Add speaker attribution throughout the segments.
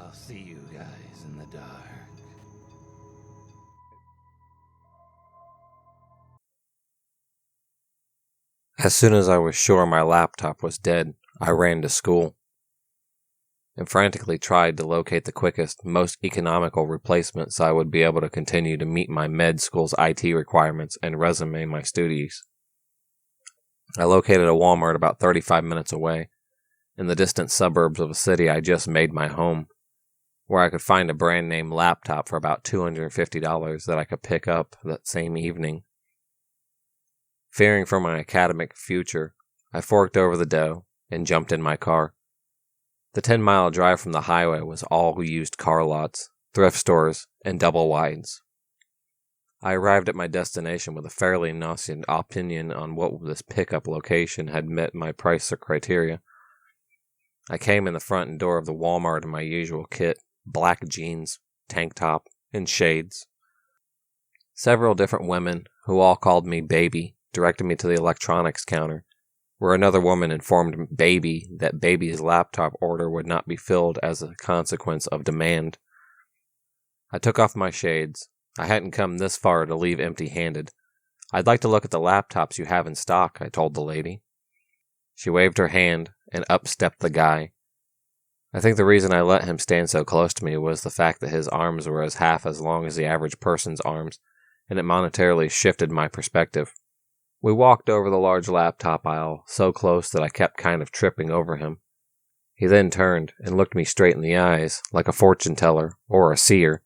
Speaker 1: I'll see you guys in the dark.
Speaker 2: As soon as I was sure my laptop was dead, I ran to school and frantically tried to locate the quickest, most economical replacement so I would be able to continue to meet my med school's IT requirements and resume my studies. I located a Walmart about 35 minutes away, in the distant suburbs of a city I just made my home, where I could find a brand name laptop for about $250 that I could pick up that same evening. Fearing for my academic future, I forked over the dough and jumped in my car. The 10-mile drive from the highway was all used car lots, thrift stores, and double wides. I arrived at my destination with a fairly nascent opinion on what this pickup location had met my price criteria. I came in the front door of the Walmart in my usual kit, black jeans, tank top, and shades. Several different women, who all called me Baby, directed me to the electronics counter, where another woman informed Baby that Baby's laptop order would not be filled as a consequence of demand. I took off my shades. I hadn't come this far to leave empty-handed. I'd like to look at the laptops you have in stock, I told the lady. She waved her hand, and up stepped the guy. I think the reason I let him stand so close to me was the fact that his arms were half as long as the average person's arms, and it monetarily shifted my perspective. We walked over the large laptop aisle, so close that I kept kind of tripping over him. He then turned and looked me straight in the eyes, like a fortune teller or a seer,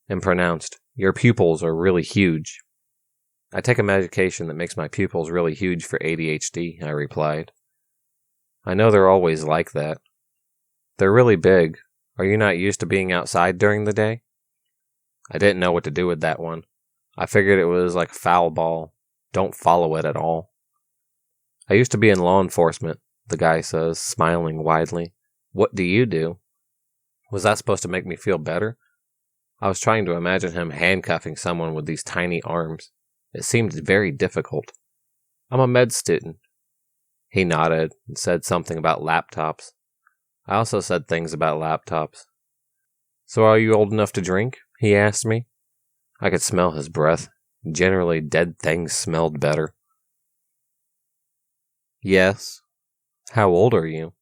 Speaker 2: and pronounced, "Your pupils are really huge." "I take a medication that makes my pupils really huge for ADHD, I replied. "I know they're always like that." "They're really big. Are you not used to being outside during the day?" I didn't know what to do with that one. I figured it was like a foul ball. Don't follow it at all. "I used to be in law enforcement," the guy says, smiling widely. "What do you do?" Was that supposed to make me feel better? I was trying to imagine him handcuffing someone with these tiny arms. It seemed very difficult. "I'm a med student." He nodded and said something about laptops. I also said things about laptops. "So are you old enough to drink?" he asked me. I could smell his breath. Generally, dead things smelled better. "Yes." "How old are you?"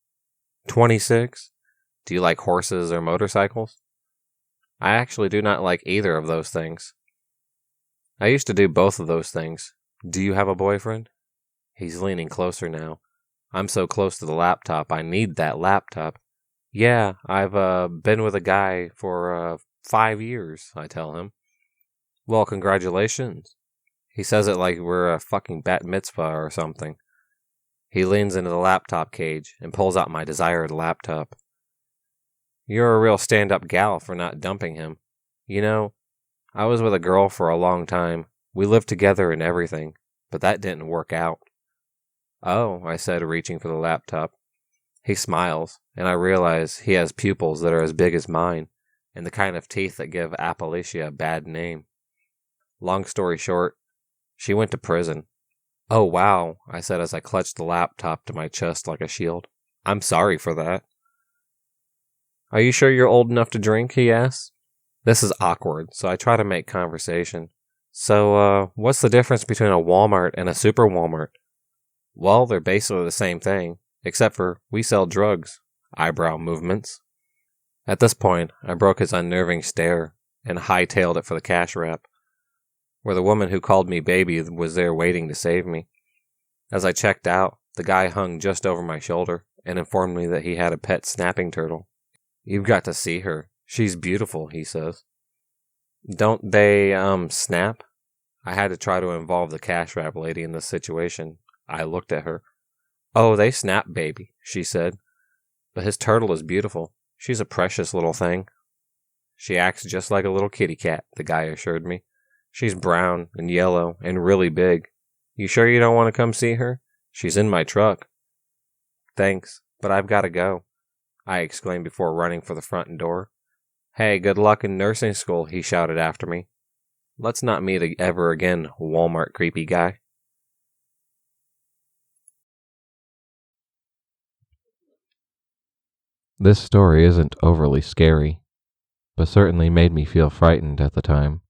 Speaker 2: 26. "Do you like horses or motorcycles?" "I actually do not like either of those things." "I used to do both of those things. Do you have a boyfriend?" He's leaning closer now. I'm so close to the laptop, I need that laptop. "Yeah, I've been with a guy for 5 years, I tell him. "Well, congratulations." He says it like we're a fucking bat mitzvah or something. He leans into the laptop cage and pulls out my desired laptop. "You're a real stand-up gal for not dumping him. You know, I was with a girl for a long time. We lived together and everything, but that didn't work out." "Oh," I said, reaching for the laptop. He smiles, and I realize he has pupils that are as big as mine, and the kind of teeth that give Appalachia a bad name. Long story short, she went to prison. "Oh, wow," I said as I clutched the laptop to my chest like a shield. "I'm sorry for that." "Are you sure you're old enough to drink?" he asks. This is awkward, so I try to make conversation. "So, what's the difference between a Walmart and a super Walmart?" "Well, they're basically the same thing, except for we sell drugs." Eyebrow movements. At this point, I broke his unnerving stare and hightailed it for the cash wrap, where the woman who called me Baby was there waiting to save me. As I checked out, the guy hung just over my shoulder and informed me that he had a pet snapping turtle. "You've got to see her. She's beautiful," he says. "Don't they, snap?" I had to try to involve the cash wrap lady in this situation. I looked at her. "Oh, they snap, Baby," she said. "But his turtle is beautiful. She's a precious little thing." "She acts just like a little kitty cat," the guy assured me. "She's brown and yellow and really big. You sure you don't want to come see her? She's in my truck." "Thanks, but I've got to go," I exclaimed before running for the front door. "Hey, good luck in nursing school," he shouted after me. "Let's not meet ever again, Walmart creepy guy." This story isn't overly scary, but certainly made me feel frightened at the time.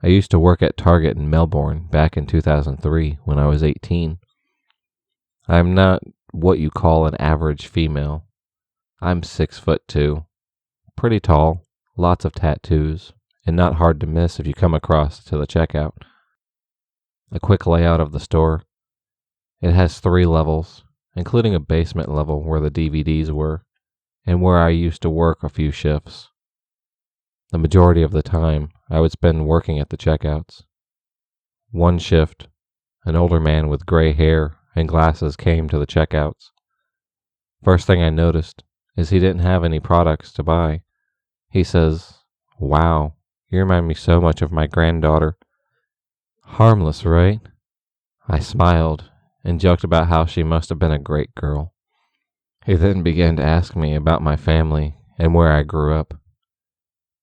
Speaker 2: I used to work at Target in Melbourne back in 2003 when I was 18. I'm not what you call an average female. I'm 6'2", pretty tall, lots of tattoos, and not hard to miss if you come across to the checkout. A quick layout of the store. It has 3 levels, including a basement level where the DVDs were, and where I used to work a few shifts. The majority of the time, I would spend working at the checkouts. One shift, an older man with gray hair and glasses came to the checkouts. First thing I noticed is he didn't have any products to buy. He says, "Wow, you remind me so much of my granddaughter." Harmless, right? I smiled and joked about how she must have been a great girl. He then began to ask me about my family and where I grew up.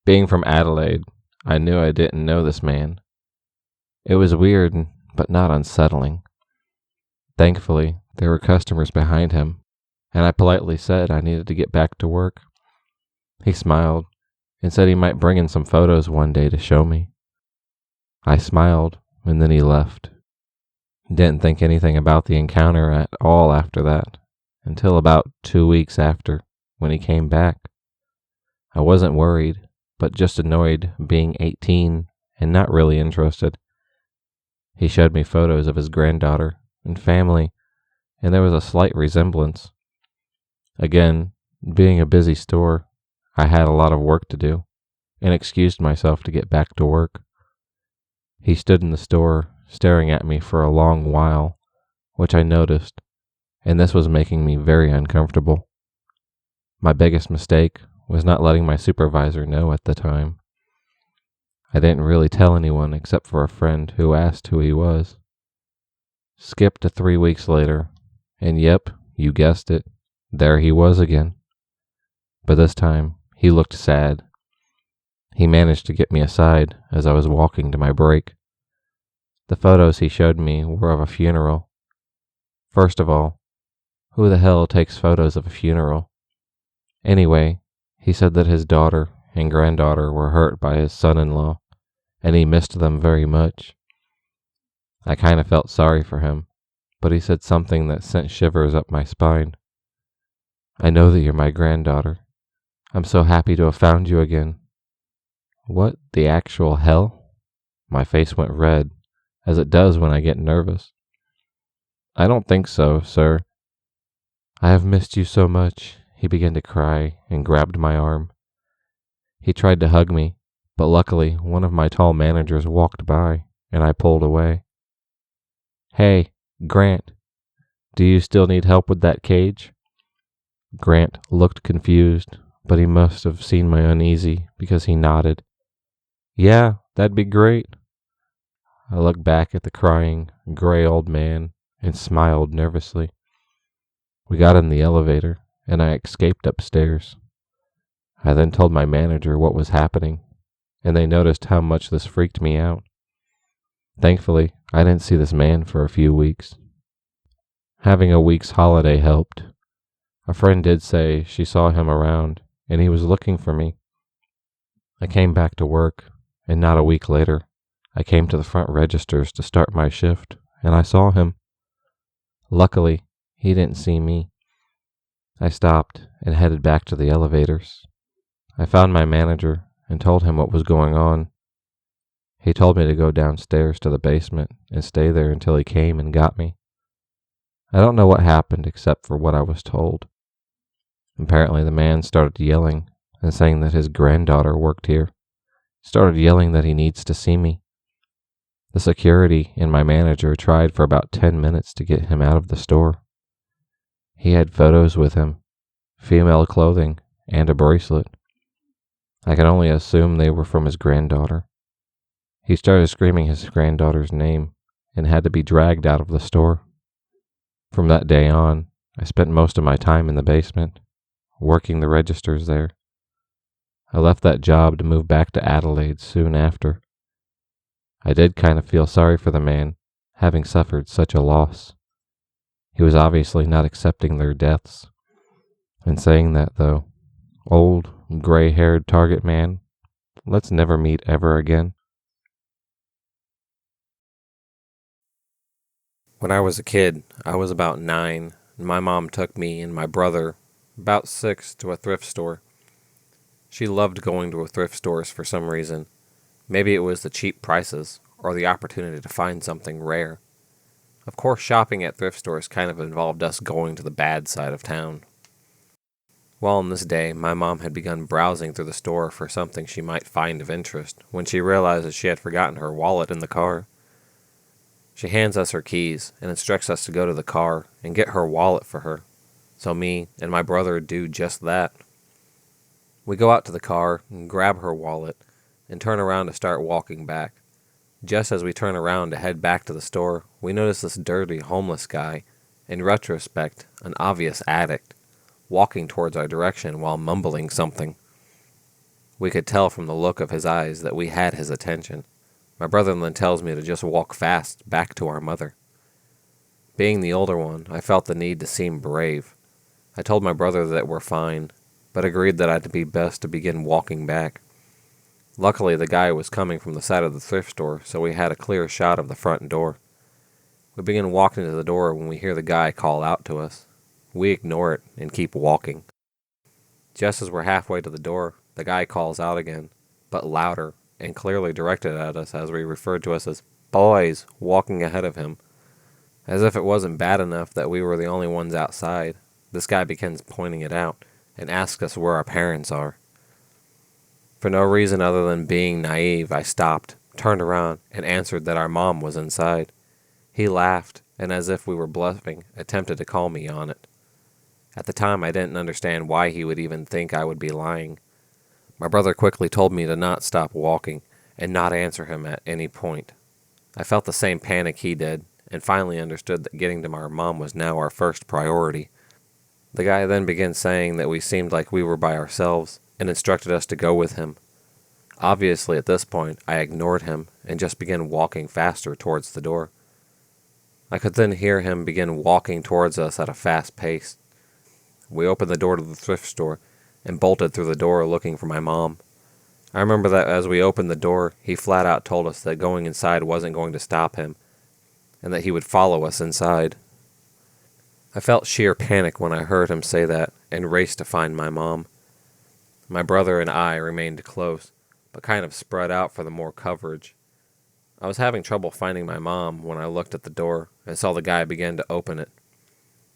Speaker 2: Being from Adelaide, I knew I didn't know this man. It was weird, but not unsettling. Thankfully, there were customers behind him, and I politely said I needed to get back to work. He smiled and said he might bring in some photos one day to show me. I smiled, and then he left. Didn't think anything about the encounter at all after that, until about 2 weeks after, when he came back. I wasn't worried, but just annoyed being 18 and not really interested. He showed me photos of his granddaughter and family, and there was a slight resemblance. Again, being a busy store, I had a lot of work to do, and excused myself to get back to work. He stood in the store, staring at me for a long while, which I noticed, and this was making me very uncomfortable. My biggest mistake was not letting my supervisor know at the time. I didn't really tell anyone except for a friend who asked who he was. Skip to 3 weeks later, and yep, you guessed it, there he was again. But this time, he looked sad. He managed to get me aside as I was walking to my break. The photos he showed me were of a funeral. First of all, who the hell takes photos of a funeral? Anyway, he said that his daughter and granddaughter were hurt by his son-in-law, and he missed them very much. I kind of felt sorry for him, but he said something that sent shivers up my spine. "I know that you're my granddaughter. I'm so happy to have found you again." What the actual hell? My face went red, as it does when I get nervous. "I don't think so, sir." "I have missed you so much." He began to cry and grabbed my arm. He tried to hug me, but luckily one of my tall managers walked by, and I pulled away. "Hey, Grant, do you still need help with that cage?" Grant looked confused, but he must have seen my uneasy because he nodded. "Yeah, that'd be great." I looked back at the crying, gray old man and smiled nervously. We got in the elevator, and I escaped upstairs. I then told my manager what was happening, and they noticed how much this freaked me out. Thankfully, I didn't see this man for a few weeks. Having a week's holiday helped. A friend did say she saw him around, and he was looking for me. I came back to work, and not a week later, I came to the front registers to start my shift, and I saw him. Luckily, he didn't see me. I stopped and headed back to the elevators. I found my manager and told him what was going on. He told me to go downstairs to the basement and stay there until he came and got me. I don't know what happened except for what I was told. Apparently the man started yelling and saying that his granddaughter worked here. Started yelling that he needs to see me. The security and my manager tried for about 10 minutes to get him out of the store. He had photos with him, female clothing, and a bracelet. I can only assume they were from his granddaughter. He started screaming his granddaughter's name and had to be dragged out of the store. From that day on, I spent most of my time in the basement, working the registers there. I left that job to move back to Adelaide soon after. I did kind of feel sorry for the man, having suffered such a loss. He was obviously not accepting their deaths.
Speaker 3: In saying that, though, old, gray-haired Target man, let's never meet ever again.
Speaker 2: When I was a kid, I was about 9, and my mom took me and my brother, about 6, to a thrift store. She loved going to thrift stores for some reason. Maybe it was the cheap prices, or the opportunity to find something rare. Of course, shopping at thrift stores kind of involved us going to the bad side of town. Well, on this day, my mom had begun browsing through the store for something she might find of interest when she realized that she had forgotten her wallet in the car. She hands us her keys and instructs us to go to the car and get her wallet for her. So me and my brother do just that. We go out to the car and grab her wallet and turn around to start walking back. Just as we turn around to head back to the store, we notice this dirty, homeless guy, in retrospect, an obvious addict, walking towards our direction while mumbling something. We could tell from the look of his eyes that we had his attention. My brother then tells me to just walk fast back to our mother. Being the older one, I felt the need to seem brave. I told my brother that we're fine, but agreed that I'd be best to begin walking back. Luckily, the guy was coming from the side of the thrift store, so we had a clear shot of the front door. We begin walking to the door when we hear the guy call out to us. We ignore it and keep walking. Just as we're halfway to the door, the guy calls out again, but louder and clearly directed at us as we referred to us as boys walking ahead of him. As if it wasn't bad enough that we were the only ones outside, this guy begins pointing it out and asks us where our parents are. For no reason other than being naive, I stopped, turned around, and answered that our mom was inside. He laughed, and as if we were bluffing, attempted to call me on it. At the time, I didn't understand why he would even think I would be lying. My brother quickly told me to not stop walking and not answer him at any point. I felt the same panic he did, and finally understood that getting to our mom was now our first priority. The guy then began saying that we seemed like we were by ourselves, and instructed us to go with him. Obviously, at this point, I ignored him and just began walking faster towards the door. I could then hear him begin walking towards us at a fast pace. We opened the door to the thrift store and bolted through the door looking for my mom. I remember that as we opened the door, he flat out told us that going inside wasn't going to stop him, and that he would follow us inside. I felt sheer panic when I heard him say that and raced to find my mom. My brother and I remained close, but kind of spread out for the more coverage. I was having trouble finding my mom when I looked at the door and saw the guy begin to open it.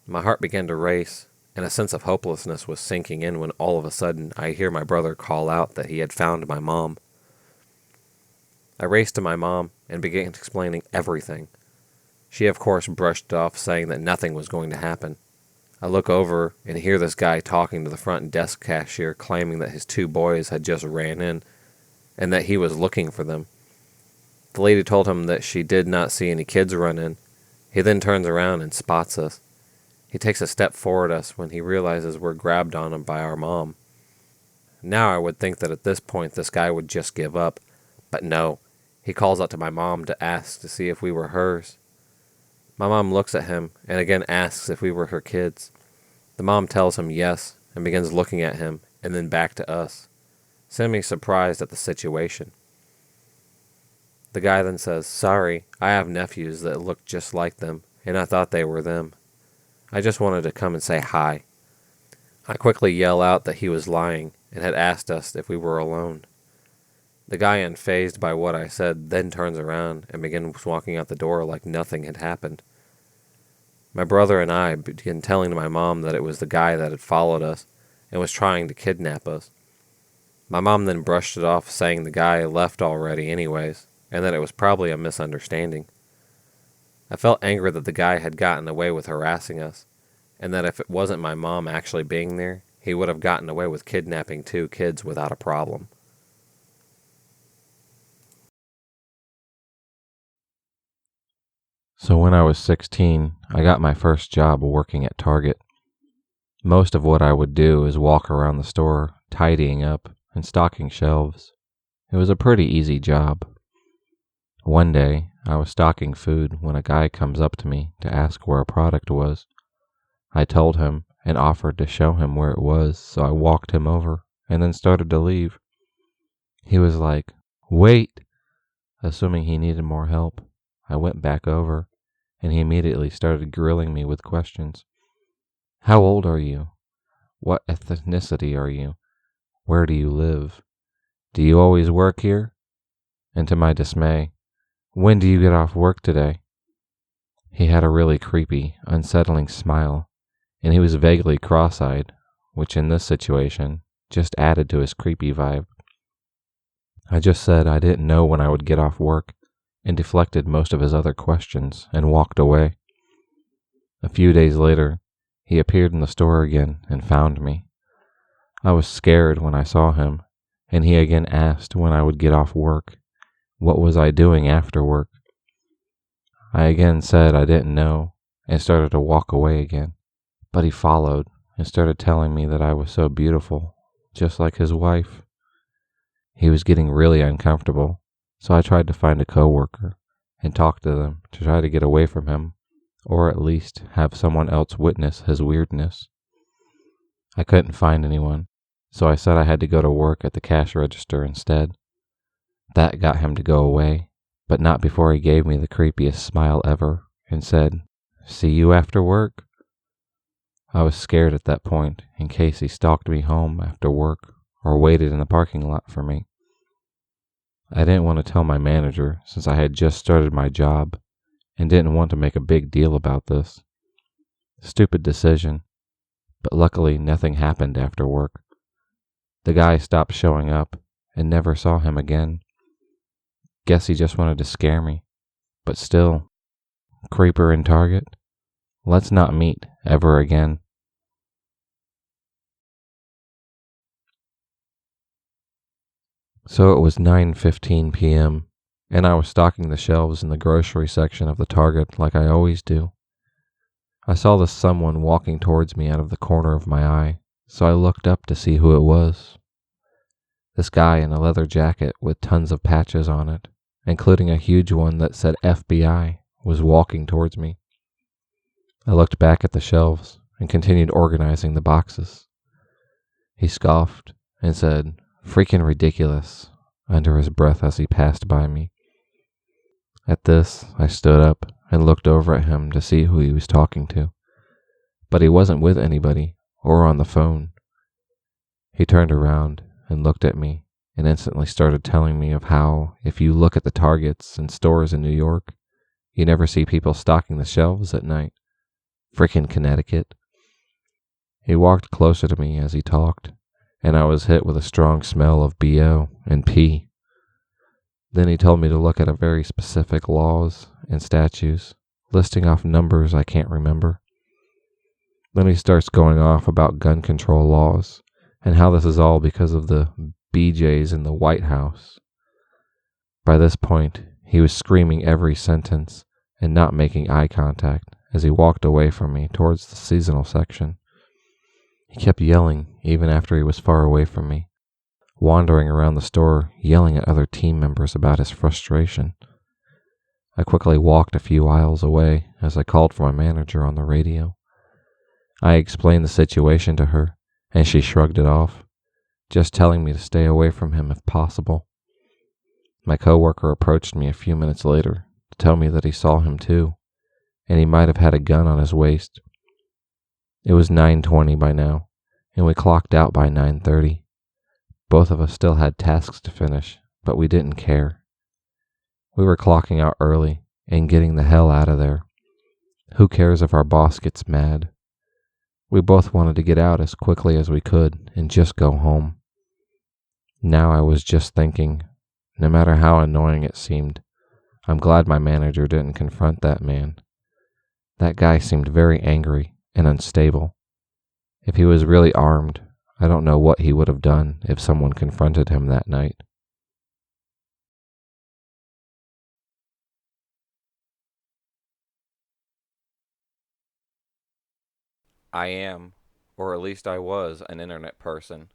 Speaker 2: My heart began to race, and a sense of hopelessness was sinking in when all of a sudden I hear my brother call out that he had found my mom. I raced to my mom and began explaining everything. She, of course, brushed it off, saying that nothing was going to happen. I look over and hear this guy talking to the front desk cashier, claiming that his 2 boys had just ran in and that he was looking for them. The lady told him that she did not see any kids run in. He then turns around and spots us. He takes a step forward us when he realizes we're grabbed on him by our mom. Now I would think that at this point this guy would just give up, but no. He calls out to my mom to ask to see if we were hers. My mom looks at him and again asks if we were her kids. The mom tells him yes and begins looking at him and then back to us, semi-surprised at the situation. The guy then says, "Sorry, I have nephews that look just like them, and I thought they were them. I just wanted to come and say hi." I quickly yell out that he was lying and had asked us if we were alone. The guy, unfazed by what I said, then turns around and begins walking out the door like nothing had happened. My brother and I began telling my mom that it was the guy that had followed us and was trying to kidnap us. My mom then brushed it off, saying the guy left already anyways, and that it was probably a misunderstanding. I felt angry that the guy had gotten away with harassing us, and that if it wasn't my mom actually being there, he would have gotten away with kidnapping 2 kids without a problem.
Speaker 3: So when I was 16, I got my first job working at Target. Most of what I would do is walk around the store, tidying up and stocking shelves. It was a pretty easy job. One day, I was stocking food when a guy comes up to me to ask where a product was. I told him, and offered to show him where it was, so I walked him over and then started to leave. He was like, "Wait!" Assuming he needed more help. I went back over, and he immediately started grilling me with questions. "How old are you? What ethnicity are you? Where do you live? Do you always work here?" And to my dismay, "When do you get off work today?" He had a really creepy, unsettling smile, and he was vaguely cross-eyed, which in this situation just added to his creepy vibe. I just said I didn't know when I would get off work and deflected most of his other questions and walked away. A few days later, he appeared in the store again and found me. I was scared when I saw him, and he again asked when I would get off work. What was I doing after work? I again said I didn't know and started to walk away again, but he followed and started telling me that I was so beautiful, just like his wife. He was getting really uncomfortable, so I tried to find a coworker and talk to them to try to get away from him, or at least have someone else witness his weirdness. I couldn't find anyone, so I said I had to go to work at the cash register instead. That got him to go away, but not before he gave me the creepiest smile ever and said, "See you after work." I was scared at that point in case he stalked me home after work or waited in the parking lot for me. I didn't want to tell my manager since I had just started my job and didn't want to make a big deal about this. Stupid decision, but luckily nothing happened after work. The guy stopped showing up and never saw him again. Guess he just wanted to scare me, but still, creeper in Target? Let's not meet ever again. So it was 9:15 p.m., and I was stocking the shelves in the grocery section of the Target like I always do. I saw this someone walking towards me out of the corner of my eye, so I looked up to see who it was. This guy in a leather jacket with tons of patches on it, including a huge one that said FBI, was walking towards me. I looked back at the shelves and continued organizing the boxes. He scoffed and said, "Freaking ridiculous," under his breath as he passed by me. At this, I stood up and looked over at him to see who he was talking to, but he wasn't with anybody or on the phone. He turned around and looked at me and instantly started telling me of how, if you look at the Targets and stores in New York, you never see people stocking the shelves at night. Frickin' Connecticut. He walked closer to me as he talked, and I was hit with a strong smell of BO and pee. Then he told me to look at a very specific laws and statutes, listing off numbers I can't remember. Then he starts going off about gun control laws and how this is all because of the BJs in the White House. By this point, he was screaming every sentence and not making eye contact as he walked away from me towards the seasonal section. He kept yelling even after he was far away from me, wandering around the store yelling at other team members about his frustration. I quickly walked a few aisles away as I called for my manager on the radio. I explained the situation to her, and she shrugged it off, just telling me to stay away from him if possible. My coworker approached me a few minutes later to tell me that he saw him too, and he might have had a gun on his waist. It was 9:20 by now, and we clocked out by 9:30. Both of us still had tasks to finish, but we didn't care. We were clocking out early and getting the hell out of there. Who cares if our boss gets mad? We both wanted to get out as quickly as we could and just go home. Now I was just thinking, no matter how annoying it seemed, I'm glad my manager didn't confront that man. That guy seemed very angry and unstable. If he was really armed, I don't know what he would have done if someone confronted him that night.
Speaker 2: I am, or at least I was, an internet person.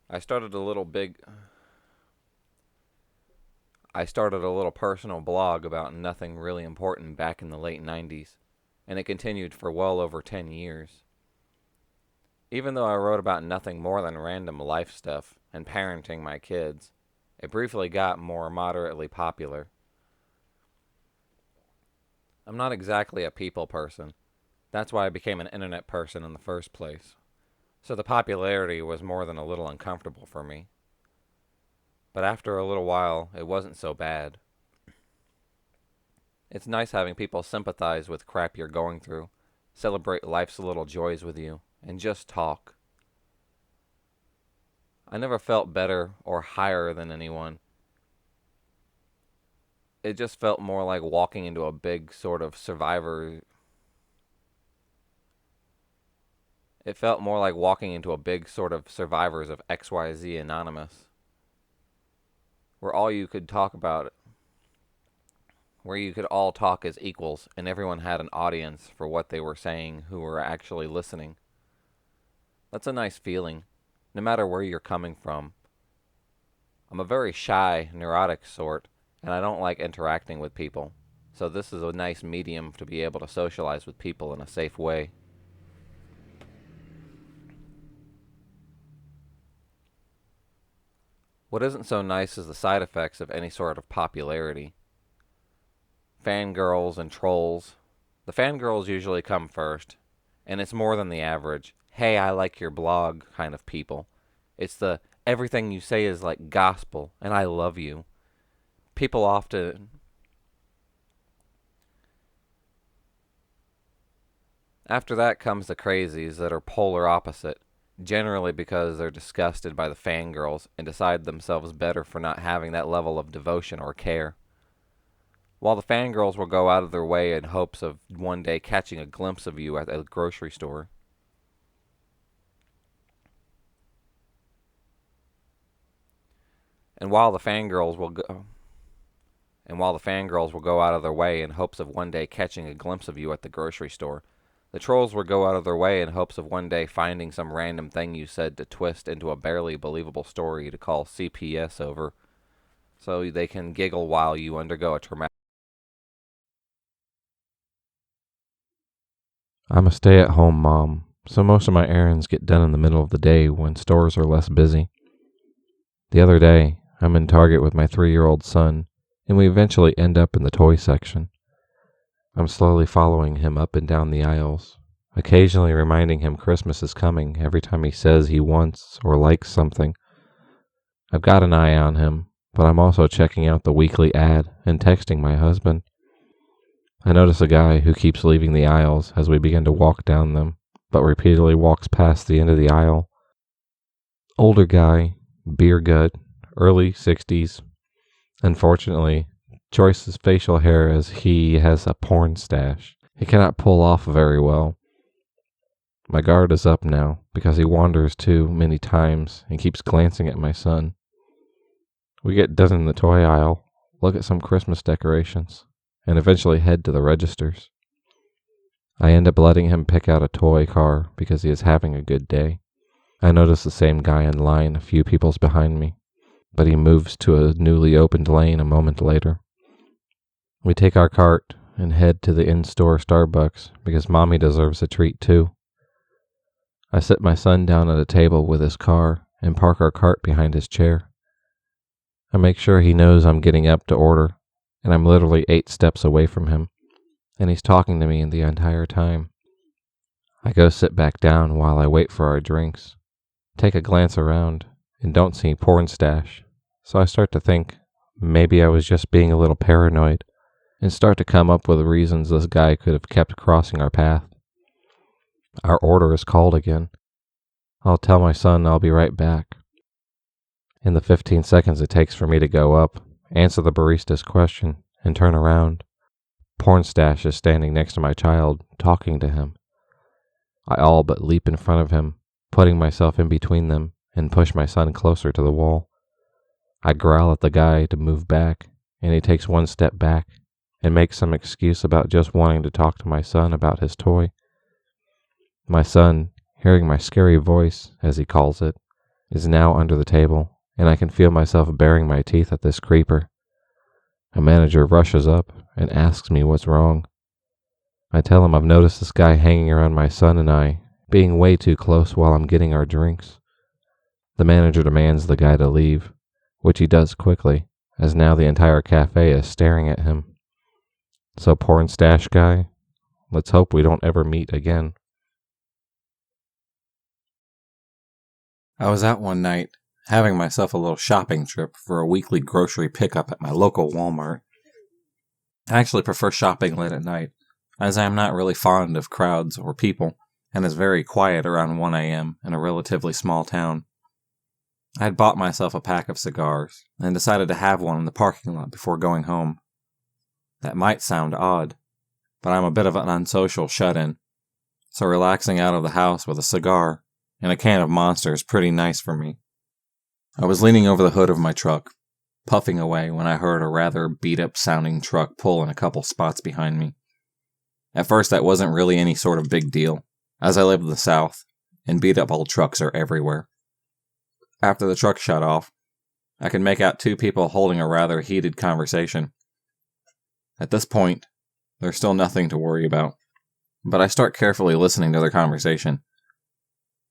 Speaker 2: I started a little personal blog about nothing really important back in the late 90s, and it continued for well over 10 years. Even though I wrote about nothing more than random life stuff and parenting my kids, it briefly got more moderately popular. I'm not exactly a people person. That's why I became an internet person in the first place. So the popularity was more than a little uncomfortable for me. But after a little while, it wasn't so bad. It's nice having people sympathize with crap you're going through, celebrate life's little joys with you, and just talk. I never felt better or higher than anyone. It just felt more like walking into a big sort of survivor. It felt more like walking into a big sort of survivors of XYZ Anonymous, where all you could talk about it, where you could all talk as equals and everyone had an audience for what they were saying who were actually listening. That's a nice feeling, no matter where you're coming from. I'm a very shy, neurotic sort, and I don't like interacting with people, so this is a nice medium to be able to socialize with people in a safe way. What isn't so nice is the side effects of any sort of popularity. Fangirls and trolls. The fangirls usually come first, and it's more than the average, hey, I like your blog kind of people. It's the everything you say is like gospel, and I love you. People often... After that comes the crazies that are polar opposite, generally because they're disgusted by the fangirls and decide themselves better for not having that level of devotion or care. While the fangirls will go out of their way in hopes of one day catching a glimpse of you at a grocery store. And while the fangirls will go out of their way in hopes of one day catching a glimpse of you at the grocery store, the trolls will go out of their way in hopes of one day finding some random thing you said to twist into a barely believable story to call CPS over, so they can giggle while you undergo a traumatic...
Speaker 3: I'm a stay-at-home mom, so most of my errands get done in the middle of the day when stores are less busy. The other day, I'm in Target with my 3-year-old son, and we eventually end up in the toy section. I'm slowly following him up and down the aisles, occasionally reminding him Christmas is coming every time he says he wants or likes something. I've got an eye on him, but I'm also checking out the weekly ad and texting my husband. I notice a guy who keeps leaving the aisles as we begin to walk down them, but repeatedly walks past the end of the aisle. Older guy, beer gut, early 60s. Unfortunately, choice as facial hair as he has a porn stash. He cannot pull off very well. My guard is up now because he wanders too many times and keeps glancing at my son. We get done in the toy aisle, look at some Christmas decorations, and eventually head to the registers. I end up letting him pick out a toy car because he is having a good day. I notice the same guy in line a few peoples behind me, but he moves to a newly opened lane a moment later. We take our cart and head to the in-store Starbucks because Mommy deserves a treat too. I sit my son down at a table with his car and park our cart behind his chair. I make sure he knows I'm getting up to order, and I'm literally 8 steps away from him, and he's talking to me the entire time. I go sit back down while I wait for our drinks, take a glance around, and don't see porn stash, so I start to think maybe I was just being a little paranoid, and start to come up with reasons this guy could have kept crossing our path. Our order is called again. I'll tell my son I'll be right back. In the 15 seconds it takes for me to go up, answer the barista's question, and turn around, porn stash is standing next to my child, talking to him. I all but leap in front of him, putting myself in between them, and push my son closer to the wall. I growl at the guy to move back, and he takes 1 step back and makes some excuse about just wanting to talk to my son about his toy. My son, hearing my scary voice, as he calls it, is now under the table, and I can feel myself baring my teeth at this creeper. A manager rushes up and asks me what's wrong. I tell him I've noticed this guy hanging around my son and I, being way too close while I'm getting our drinks. The manager demands the guy to leave, which he does quickly, as now the entire cafe is staring at him. So porn stash guy, let's hope we don't ever meet again.
Speaker 2: I was out one night, having myself a little shopping trip for a weekly grocery pickup at my local Walmart. I actually prefer shopping late at night, as I am not really fond of crowds or people, and it's very quiet around 1 a.m. in a relatively small town. I had bought myself a pack of cigars, and decided to have one in the parking lot before going home. That might sound odd, but I'm a bit of an unsocial shut-in, so relaxing out of the house with a cigar and a can of Monster is pretty nice for me. I was leaning over the hood of my truck, puffing away when I heard a rather beat-up sounding truck pull in a couple spots behind me. At first that wasn't really any sort of big deal, as I live in the South, and beat-up old trucks are everywhere. After the truck shut off, I could make out two people holding a rather heated conversation. At this point, there's still nothing to worry about, but I start carefully listening to their conversation.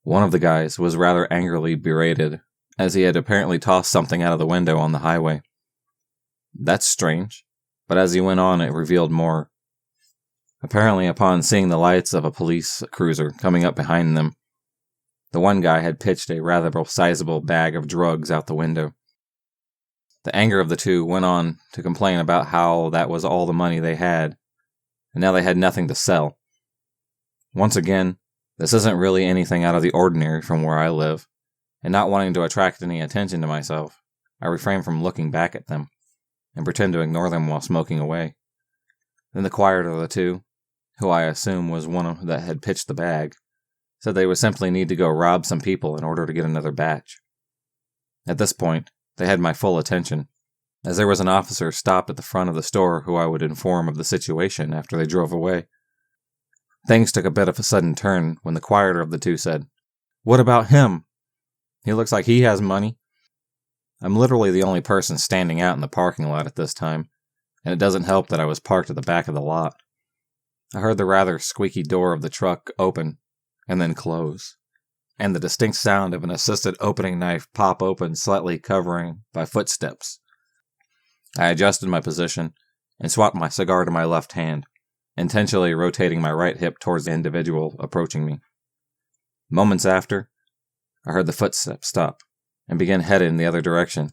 Speaker 2: One of the guys was rather angrily berated, as he had apparently tossed something out of the window on the highway. That's strange, but as he went on it revealed more. Apparently upon seeing the lights of a police cruiser coming up behind them, the one guy had pitched a rather sizable bag of drugs out the window. The anger of the two went on to complain about how that was all the money they had, and now they had nothing to sell. Once again, this isn't really anything out of the ordinary from where I live, and not wanting to attract any attention to myself, I refrain from looking back at them, and pretend to ignore them while smoking away. Then the quieter of the two, who I assume was one that had pitched the bag, said they would simply need to go rob some people in order to get another batch. At this point, they had my full attention, as there was an officer stopped at the front of the store who I would inform of the situation after they drove away. Things took a bit of a sudden turn when the quieter of the two said, "What about him? He looks like he has money." I'm literally the only person standing out in the parking lot at this time, and it doesn't help that I was parked at the back of the lot. I heard the rather squeaky door of the truck open and then close, and the distinct sound of an assisted opening knife pop open slightly covering by footsteps. I adjusted my position and swapped my cigar to my left hand, intentionally rotating my right hip towards the individual approaching me. Moments after, I heard the footsteps stop and begin headed in the other direction.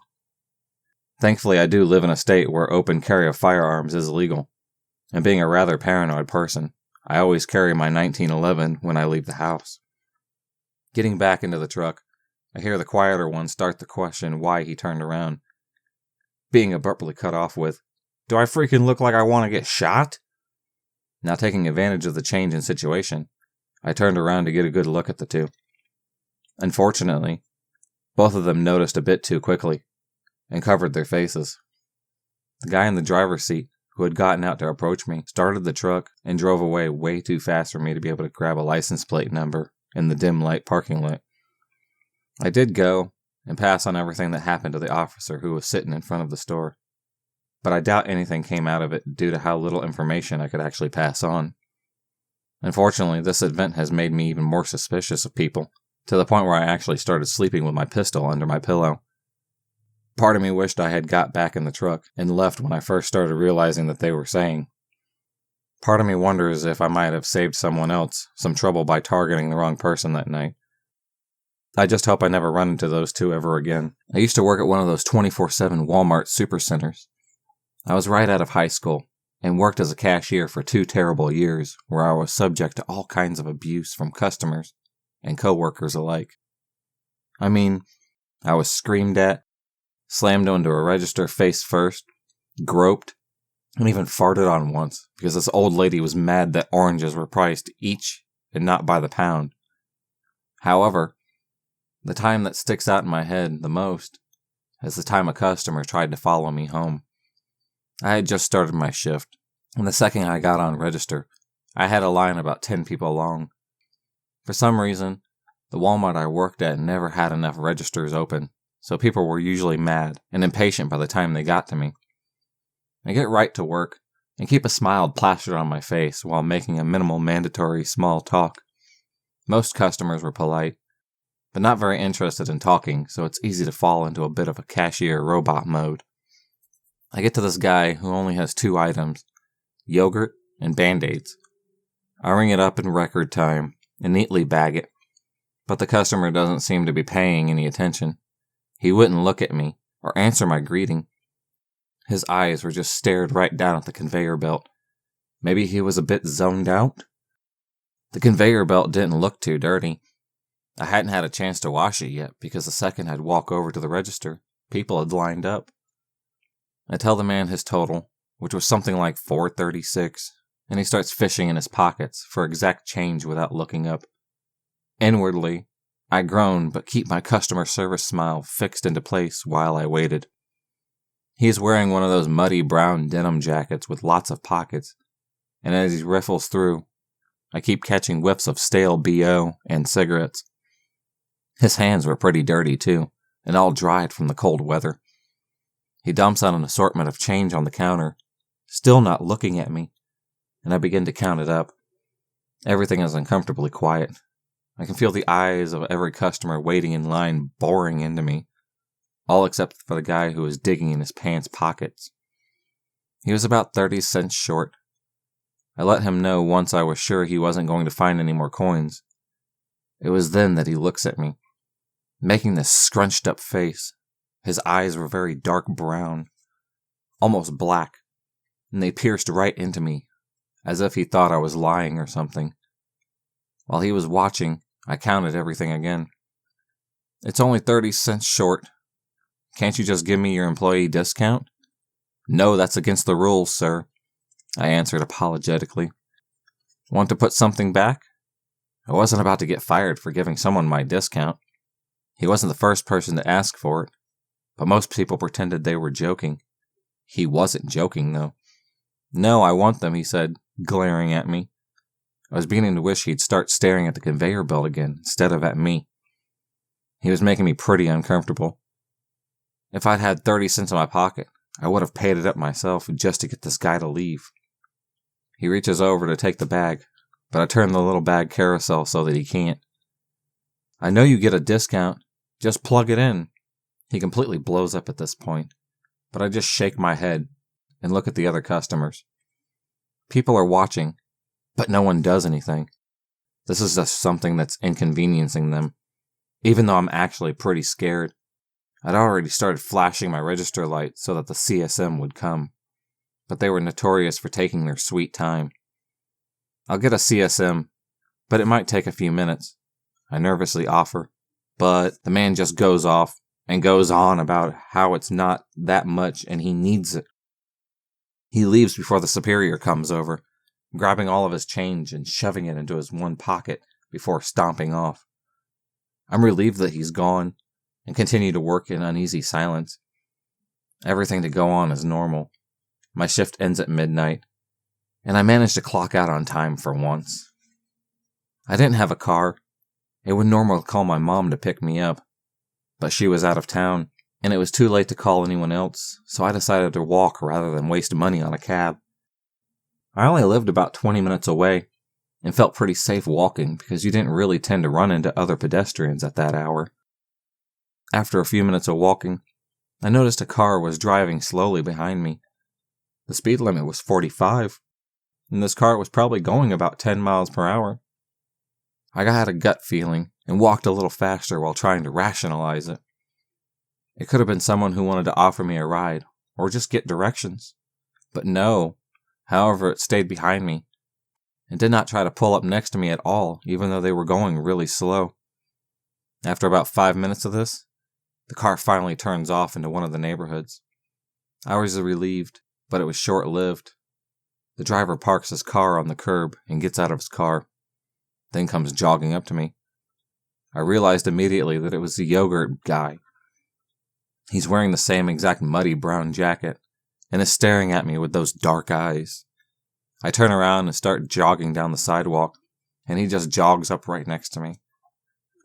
Speaker 2: Thankfully, I do live in a state where open carry of firearms is illegal, and being a rather paranoid person, I always carry my 1911 when I leave the house. Getting back into the truck, I hear the quieter one start the question why he turned around, being abruptly cut off with, "Do I freaking look like I want to get shot?" Now taking advantage of the change in situation, I turned around to get a good look at the two. Unfortunately, both of them noticed a bit too quickly, and covered their faces. The guy in the driver's seat, who had gotten out to approach me, started the truck and drove away way too fast for me to be able to grab a license plate number in the dim light parking lot. I did go and pass on everything that happened to the officer who was sitting in front of the store, but I doubt anything came out of it due to how little information I could actually pass on. Unfortunately, this event has made me even more suspicious of people, to the point where I actually started sleeping with my pistol under my pillow. Part of me wished I had got back in the truck and left when I first started realizing that they were saying. Part of me wonders if I might have saved someone else some trouble by targeting the wrong person that night. I just hope I never run into those two ever again. I used to work at one of those 24/7 Walmart supercenters. I was right out of high school and worked as a cashier for 2 terrible years where I was subject to all kinds of abuse from customers and coworkers alike. I mean, I was screamed at, slammed onto a register face first, groped, and even farted on once because this old lady was mad that oranges were priced each and not by the pound. However, the time that sticks out in my head the most is the time a customer tried to follow me home. I had just started my shift, and the second I got on register, I had a line about 10 people long. For some reason, the Walmart I worked at never had enough registers open, so people were usually mad and impatient by the time they got to me. I get right to work and keep a smile plastered on my face while making a minimal mandatory small talk. Most customers were polite, but not very interested in talking, so it's easy to fall into a bit of a cashier robot mode. I get to this guy who only has 2 items, yogurt and Band-Aids. I ring it up in record time and neatly bag it, but the customer doesn't seem to be paying any attention. He wouldn't look at me or answer my greeting. His eyes were just stared right down at the conveyor belt. Maybe he was a bit zoned out? The conveyor belt didn't look too dirty. I hadn't had a chance to wash it yet because the second I'd walk over to the register, people had lined up. I tell the man his total, which was something like $4.36, and he starts fishing in his pockets for exact change without looking up. Inwardly, I groan but keep my customer service smile fixed into place while I waited. He is wearing one of those muddy brown denim jackets with lots of pockets, and as he riffles through, I keep catching whiffs of stale BO and cigarettes. His hands were pretty dirty too, and all dried from the cold weather. He dumps out an assortment of change on the counter, still not looking at me, and I begin to count it up. Everything is uncomfortably quiet. I can feel the eyes of every customer waiting in line boring into me, all except for the guy who was digging in his pants pockets. He was about 30 cents short. I let him know once I was sure he wasn't going to find any more coins. It was then that he looks at me, making this scrunched up face. His eyes were very dark brown, almost black, and they pierced right into me, as if he thought I was lying or something. While he was watching, I counted everything again. It's only 30 cents short. Can't you just give me your employee discount? No, that's against the rules, sir, I answered apologetically. Want to put something back? I wasn't about to get fired for giving someone my discount. He wasn't the first person to ask for it, but most people pretended they were joking. He wasn't joking, though. No, I want them, he said, glaring at me. I was beginning to wish he'd start staring at the conveyor belt again instead of at me. He was making me pretty uncomfortable. If I'd had 30 cents in my pocket, I would have paid it up myself just to get this guy to leave. He reaches over to take the bag, but I turn the little bag carousel so that he can't. I know you get a discount. Just plug it in. He completely blows up at this point, but I just shake my head and look at the other customers. People are watching, but no one does anything. This is just something that's inconveniencing them, even though I'm actually pretty scared. I'd already started flashing my register light so that the CSM would come, but they were notorious for taking their sweet time. I'll get a CSM, but it might take a few minutes, I nervously offer, but the man just goes off and goes on about how it's not that much and he needs it. He leaves before the superior comes over, grabbing all of his change and shoving it into his one pocket before stomping off. I'm relieved that he's gone and continue to work in uneasy silence. Everything to go on as normal. My shift ends at midnight, and I managed to clock out on time for once. I didn't have a car. It would normally call my mom to pick me up, but she was out of town, and it was too late to call anyone else, so I decided to walk rather than waste money on a cab. I only lived about 20 minutes away, and felt pretty safe walking because you didn't really tend to run into other pedestrians at that hour. After a few minutes of walking, I noticed a car was driving slowly behind me. The speed limit was 45, and this car was probably going about 10 miles per hour. I had a gut feeling and walked a little faster while trying to rationalize it. It could have been someone who wanted to offer me a ride or just get directions. But no, however, it stayed behind me and did not try to pull up next to me at all, even though they were going really slow. After about 5 minutes of this, the car finally turns off into one of the neighborhoods. I was relieved, but it was short-lived. The driver parks his car on the curb and gets out of his car, then comes jogging up to me. I realized immediately that it was the yogurt guy. He's wearing the same exact muddy brown jacket and is staring at me with those dark eyes. I turn around and start jogging down the sidewalk, and he just jogs up right next to me.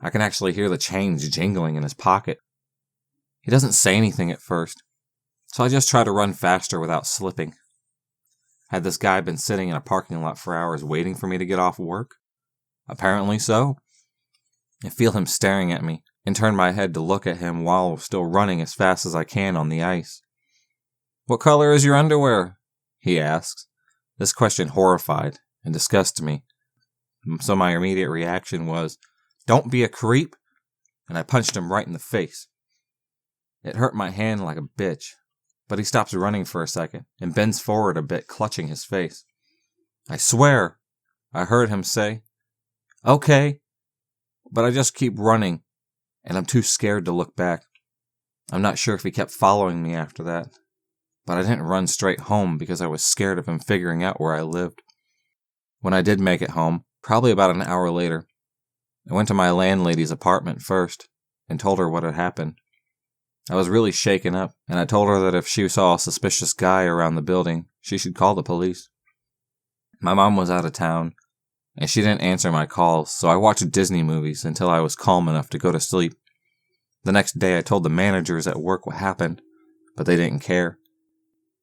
Speaker 2: I can actually hear the change jingling in his pocket. He doesn't say anything at first, so I just try to run faster without slipping. Had this guy been sitting in a parking lot for hours waiting for me to get off work? Apparently so.
Speaker 3: I feel him staring at me and turn my head to look at him while still running as fast as I can on the ice. "What color is your underwear?" he asks. This question horrified and disgusted me. So my immediate reaction was, "Don't be a creep," and I punched him right in the face. It hurt my hand like a bitch, but he stops running for a second and bends forward a bit, clutching his face. "I swear," I heard him say. "Okay," but I just keep running, and I'm too scared to look back. I'm not sure if he kept following me after that, but I didn't run straight home because I was scared of him figuring out where I lived. When I did make it home, probably about an hour later, I went to my landlady's apartment first and told her what had happened. I was really shaken up, and I told her that if she saw a suspicious guy around the building, she should call the police. My mom was out of town, and she didn't answer my calls, so I watched Disney movies until I was calm enough to go to sleep. The next day I told the managers at work what happened, but they didn't care.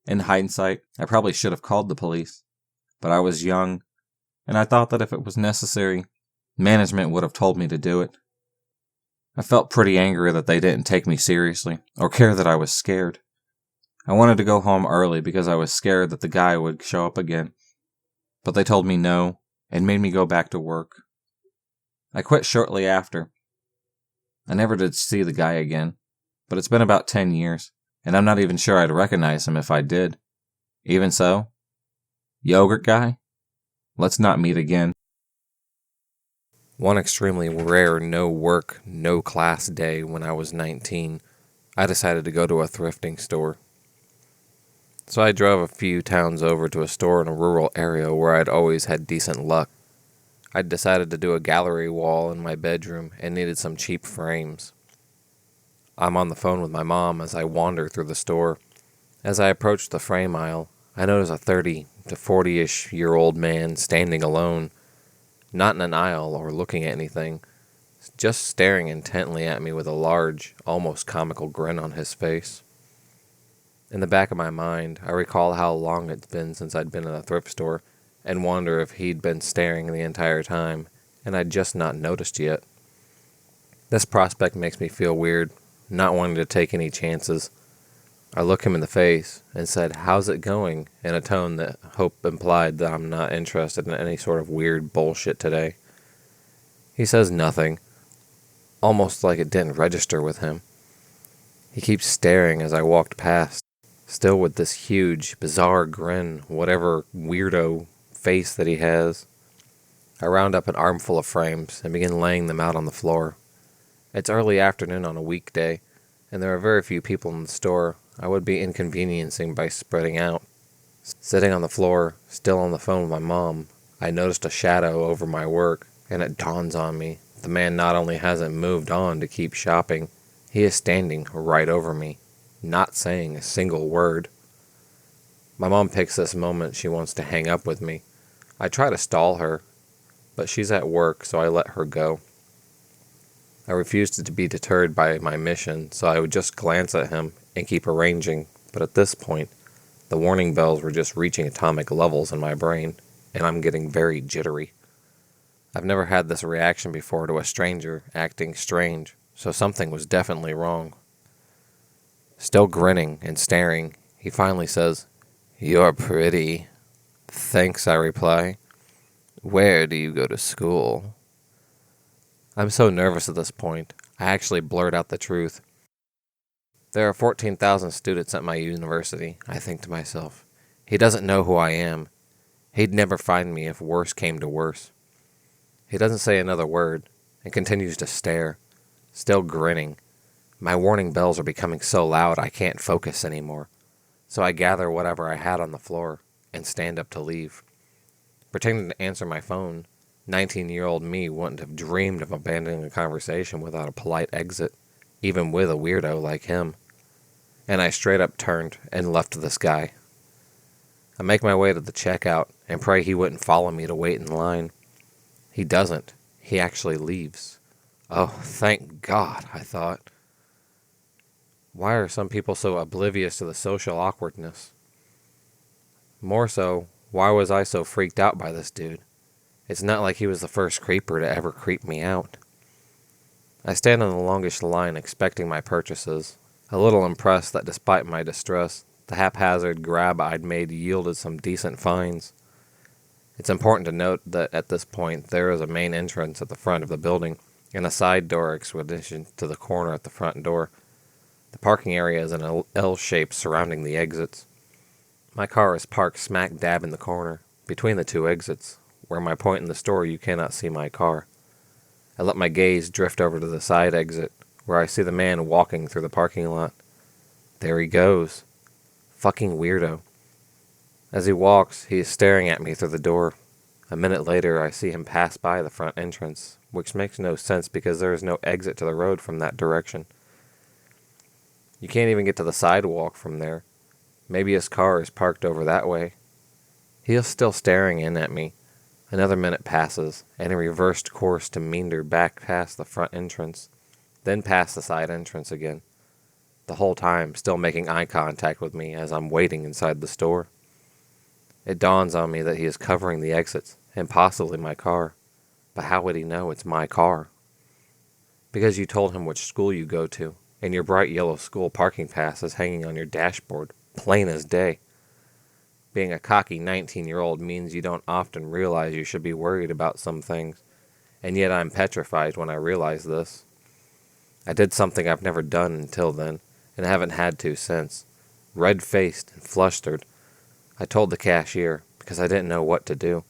Speaker 3: In hindsight, I probably should have called the police, but I was young, and I thought that if it was necessary, management would have told me to do it. I felt pretty angry that they didn't take me seriously, or care that I was scared. I wanted to go home early because I was scared that the guy would show up again, but they told me no, and made me go back to work. I quit shortly after. I never did see the guy again, but it's been about 10 years, and I'm not even sure I'd recognize him if I did. Even so, yogurt guy, let's not meet again.
Speaker 2: One extremely rare no work, no class day when I was 19, I decided to go to a thrifting store. So I drove a few towns over to a store in a rural area where I'd always had decent luck. I'd decided to do a gallery wall in my bedroom and needed some cheap frames. I'm on the phone with my mom as I wander through the store. As I approach the frame aisle, I notice a 30 to 40-ish year old man standing alone, not in an aisle or looking at anything, just staring intently at me with a large, almost comical grin on his face. In the back of my mind, I recall how long it's been since I'd been in a thrift store, and wonder if he'd been staring the entire time, and I'd just not noticed yet. This prospect makes me feel weird, not wanting to take any chances. I look him in the face and said, "How's it going?" in a tone that hope implied that I'm not interested in any sort of weird bullshit today. He says nothing, almost like it didn't register with him. He keeps staring as I walked past, still with this huge, bizarre grin, whatever weirdo face that he has. I round up an armful of frames and begin laying them out on the floor. It's early afternoon on a weekday, and there are very few people in the store. I would be inconveniencing by spreading out. Sitting on the floor, still on the phone with my mom, I noticed a shadow over my work, and it dawns on me. The man not only hasn't moved on to keep shopping, he is standing right over me, not saying a single word. My mom picks this moment she wants to hang up with me. I try to stall her, but she's at work, so I let her go. I refused to be deterred by my mission, so I would just glance at him and keep arranging, but at this point, the warning bells were just reaching atomic levels in my brain, and I'm getting very jittery. I've never had this reaction before to a stranger acting strange, so something was definitely wrong. Still grinning and staring, he finally says, "You're pretty." "Thanks," I reply. "Where do you go to school?" I'm so nervous at this point, I actually blurt out the truth. There are 14,000 students at my university, I think to myself. He doesn't know who I am. He'd never find me if worse came to worse. He doesn't say another word and continues to stare, still grinning. My warning bells are becoming so loud I can't focus anymore, so I gather whatever I had on the floor and stand up to leave. Pretending to answer my phone, 19-year-old me wouldn't have dreamed of abandoning a conversation without a polite exit, even with a weirdo like him. And I straight up turned and left this guy. I make my way to the checkout and pray he wouldn't follow me to wait in line. He doesn't. He actually leaves. Oh, thank God, I thought. Why are some people so oblivious to the social awkwardness? More so, why was I so freaked out by this dude? It's not like he was the first creeper to ever creep me out. I stand on the longish line expecting my purchases, a little impressed that despite my distress, the haphazard grab I'd made yielded some decent finds. It's important to note that at this point there is a main entrance at the front of the building and a side door extension to the corner at the front door. The parking area is an L shape surrounding the exits. My car is parked smack dab in the corner, between the two exits, where I point in the store you cannot see my car. I let my gaze drift over to the side exit, where I see the man walking through the parking lot. There he goes. Fucking weirdo. As he walks, he is staring at me through the door. A minute later, I see him pass by the front entrance, which makes no sense because there is no exit to the road from that direction. You can't even get to the sidewalk from there. Maybe his car is parked over that way. He is still staring in at me. Another minute passes, and he reversed course to meander back past the front entrance, then past the side entrance again, the whole time still making eye contact with me as I'm waiting inside the store. It dawns on me that he is covering the exits, and possibly my car. But how would he know it's my car? Because you told him which school you go to, and your bright yellow school parking pass is hanging on your dashboard, plain as day. Being a cocky 19-year-old means you don't often realize you should be worried about some things, and yet I'm petrified when I realize this. I did something I've never done until then, and haven't had to since. Red-faced and flustered, I told the cashier because I didn't know what to do.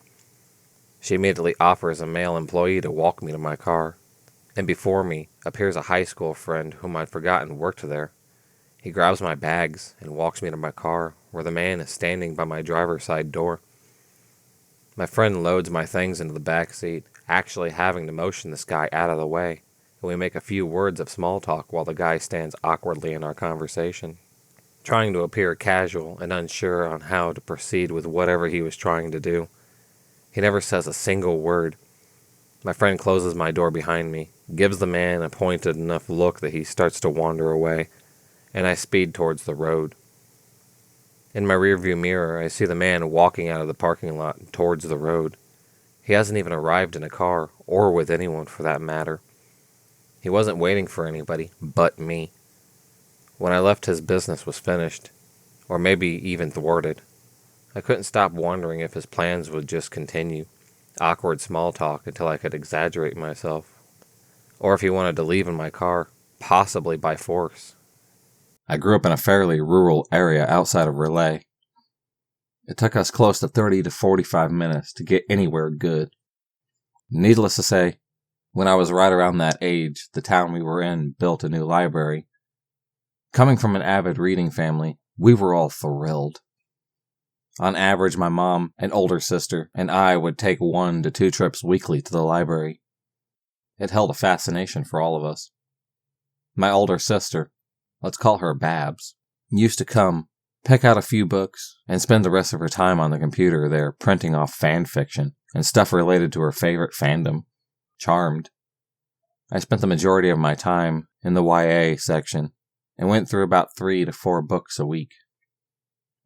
Speaker 2: She immediately offers a male employee to walk me to my car, and before me appears a high school friend whom I'd forgotten worked there. He grabs my bags and walks me to my car, where the man is standing by my driver's side door. My friend loads my things into the back seat, actually having to motion this guy out of the way, and we make a few words of small talk while the guy stands awkwardly in our conversation, trying to appear casual and unsure on how to proceed with whatever he was trying to do. He never says a single word. My friend closes my door behind me, gives the man a pointed enough look that he starts to wander away, and I speed towards the road. In my rearview mirror, I see the man walking out of the parking lot towards the road. He hasn't even arrived in a car, or with anyone for that matter. He wasn't waiting for anybody but me. When I left, his business was finished, or maybe even thwarted. I couldn't stop wondering if his plans would just continue, awkward small talk until I could exaggerate myself, or if he wanted to leave in my car, possibly by force.
Speaker 3: I grew up in a fairly rural area outside of Relay. It took us close to 30 to 45 minutes to get anywhere good. Needless to say, when I was right around that age, the town we were in built a new library. Coming from an avid reading family, we were all thrilled. On average, my mom, an older sister, and I would take 1 to 2 trips weekly to the library. It held a fascination for all of us. My older sister, let's call her Babs, used to come, pick out a few books, and spend the rest of her time on the computer there printing off fan fiction and stuff related to her favorite fandom, Charmed. I spent the majority of my time in the YA section and went through about 3 to 4 books a week.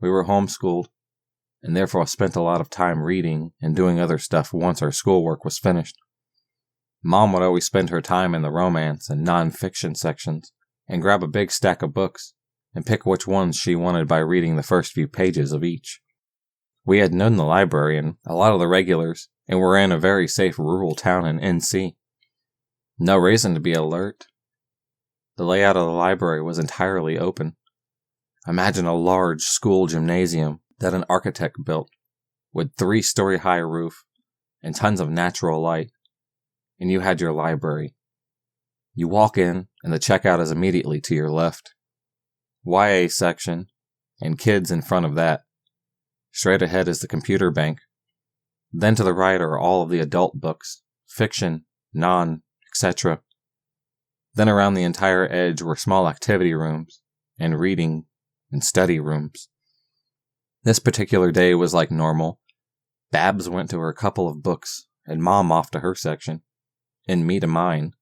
Speaker 3: We were homeschooled, and therefore spent a lot of time reading and doing other stuff once our schoolwork was finished. Mom would always spend her time in the romance and non-fiction sections, and grab a big stack of books, and pick which ones she wanted by reading the first few pages of each. We had known the librarian, a lot of the regulars, and were in a very safe rural town in NC. No reason to be alert. The layout of the library was entirely open. Imagine a large school gymnasium that an architect built, with 3-story high roof and tons of natural light, and you had your library. You walk in, and the checkout is immediately to your left. YA section, and kids in front of that. Straight ahead is the computer bank. Then to the right are all of the adult books, fiction, non, etc. Then around the entire edge were small activity rooms, and reading and study rooms. This particular day was like normal. Babs went to her couple of books, and Mom off to her section, and me to mine.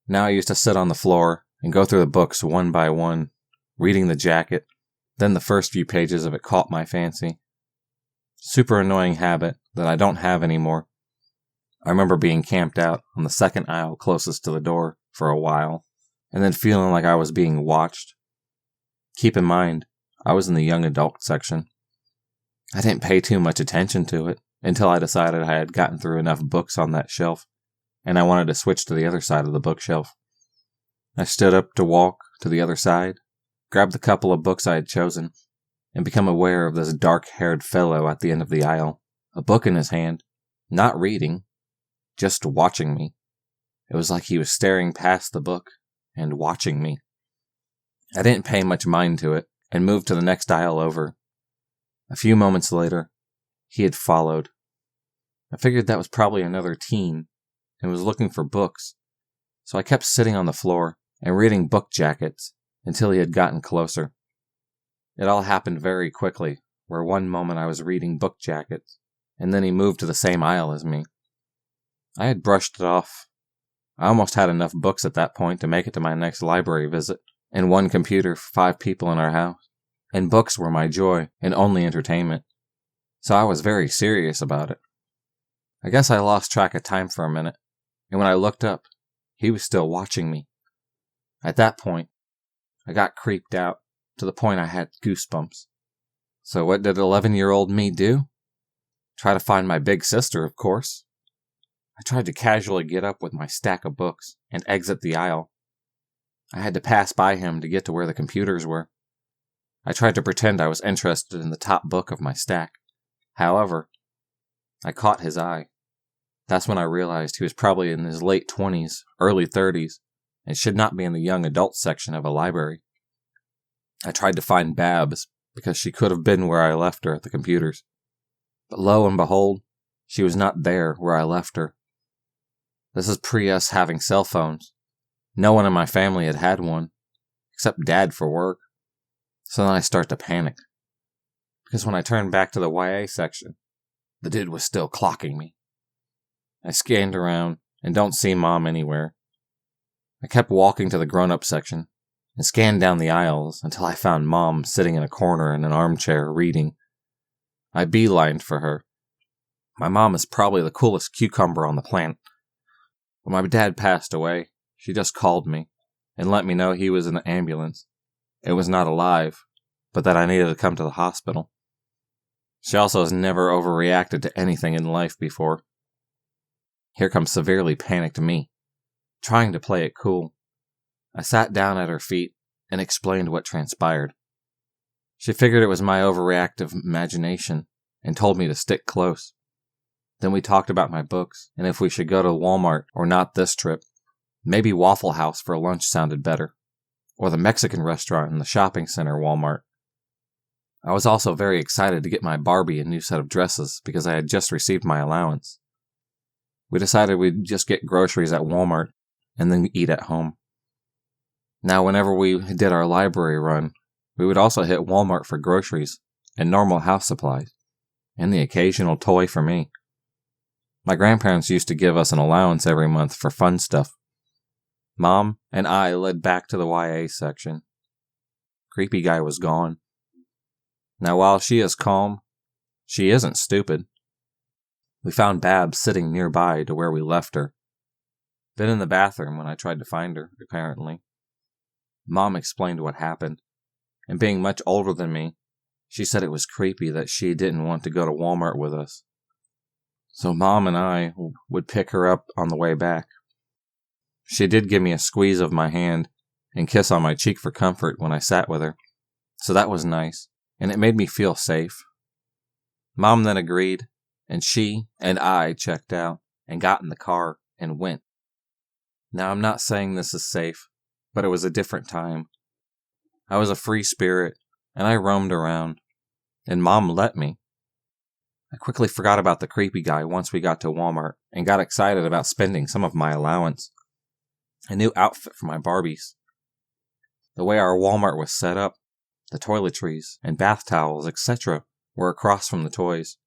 Speaker 3: Now I used to sit on the floor and go through the books one by one, reading the jacket, then the first few pages of it caught my fancy. Super annoying habit that I don't have anymore.
Speaker 2: I remember being camped out on the second aisle closest to the door for a while, and then feeling like I was being watched. Keep in mind, I was in the young adult section. I didn't pay too much attention to it until I decided I had gotten through enough books on that shelf, and I wanted to switch to the other side of the bookshelf. I stood up to walk to the other side, grabbed the couple of books I had chosen, and become aware of this dark-haired fellow at the end of the aisle, a book in his hand, not reading, just watching me. It was like he was staring past the book and watching me. I didn't pay much mind to it and moved to the next aisle over. A few moments later, he had followed. I figured that was probably another teen and was looking for books, so I kept sitting on the floor and reading book jackets until he had gotten closer. It all happened very quickly, where one moment I was reading book jackets, and then he moved to the same aisle as me. I had brushed it off. I almost had enough books at that point to make it to my next library visit, and one computer for 5 people in our house, and books were my joy and only entertainment, so I was very serious about it. I guess I lost track of time for a minute, and when I looked up, he was still watching me. At that point, I got creeped out to the point I had goosebumps. So what did 11-year-old me do? Try to find my big sister, of course. I tried to casually get up with my stack of books and exit the aisle. I had to pass by him to get to where the computers were. I tried to pretend I was interested in the top book of my stack. However, I caught his eye. That's when I realized he was probably in his late 20s, early 30s, and should not be in the young adult section of a library. I tried to find Babs, because she could have been where I left her at the computers. But lo and behold, she was not there where I left her. This is pre us having cell phones. No one in my family had had one, except Dad for work. So then I start to panic. Because when I turned back to the YA section, the dude was still clocking me. I scanned around and don't see Mom anywhere. I kept walking to the grown-up section and scanned down the aisles until I found Mom sitting in a corner in an armchair reading. I beelined for her. My mom is probably the coolest cucumber on the planet. When my dad passed away, she just called me and let me know he was in the ambulance. It was not alive, but that I needed to come to the hospital. She also has never overreacted to anything in life before. Here comes severely panicked me, trying to play it cool. I sat down at her feet and explained what transpired. She figured it was my overreactive imagination and told me to stick close. Then we talked about my books and if we should go to Walmart or not this trip. Maybe Waffle House for lunch sounded better, or the Mexican restaurant in the shopping center Walmart. I was also very excited to get my Barbie a new set of dresses because I had just received my allowance. We decided we'd just get groceries at Walmart and then eat at home. Now, whenever we did our library run, we would also hit Walmart for groceries and normal house supplies, and the occasional toy for me. My grandparents used to give us an allowance every month for fun stuff. Mom and I led back to the YA section. Creepy guy was gone. Now, while she is calm, she isn't stupid. We found Babs sitting nearby to where we left her. Been in the bathroom when I tried to find her, apparently. Mom explained what happened, and being much older than me, she said it was creepy that she didn't want to go to Walmart with us. So Mom and I would pick her up on the way back. She did give me a squeeze of my hand and kiss on my cheek for comfort when I sat with her, so that was nice, and it made me feel safe. Mom then agreed, and she and I checked out and got in the car and went. Now, I'm not saying this is safe, but it was a different time. I was a free spirit, and I roamed around, and Mom let me. I quickly forgot about the creepy guy once we got to Walmart and got excited about spending some of my allowance. A new outfit for my Barbies. The way our Walmart was set up, the toiletries and bath towels, etc., were across from the toys.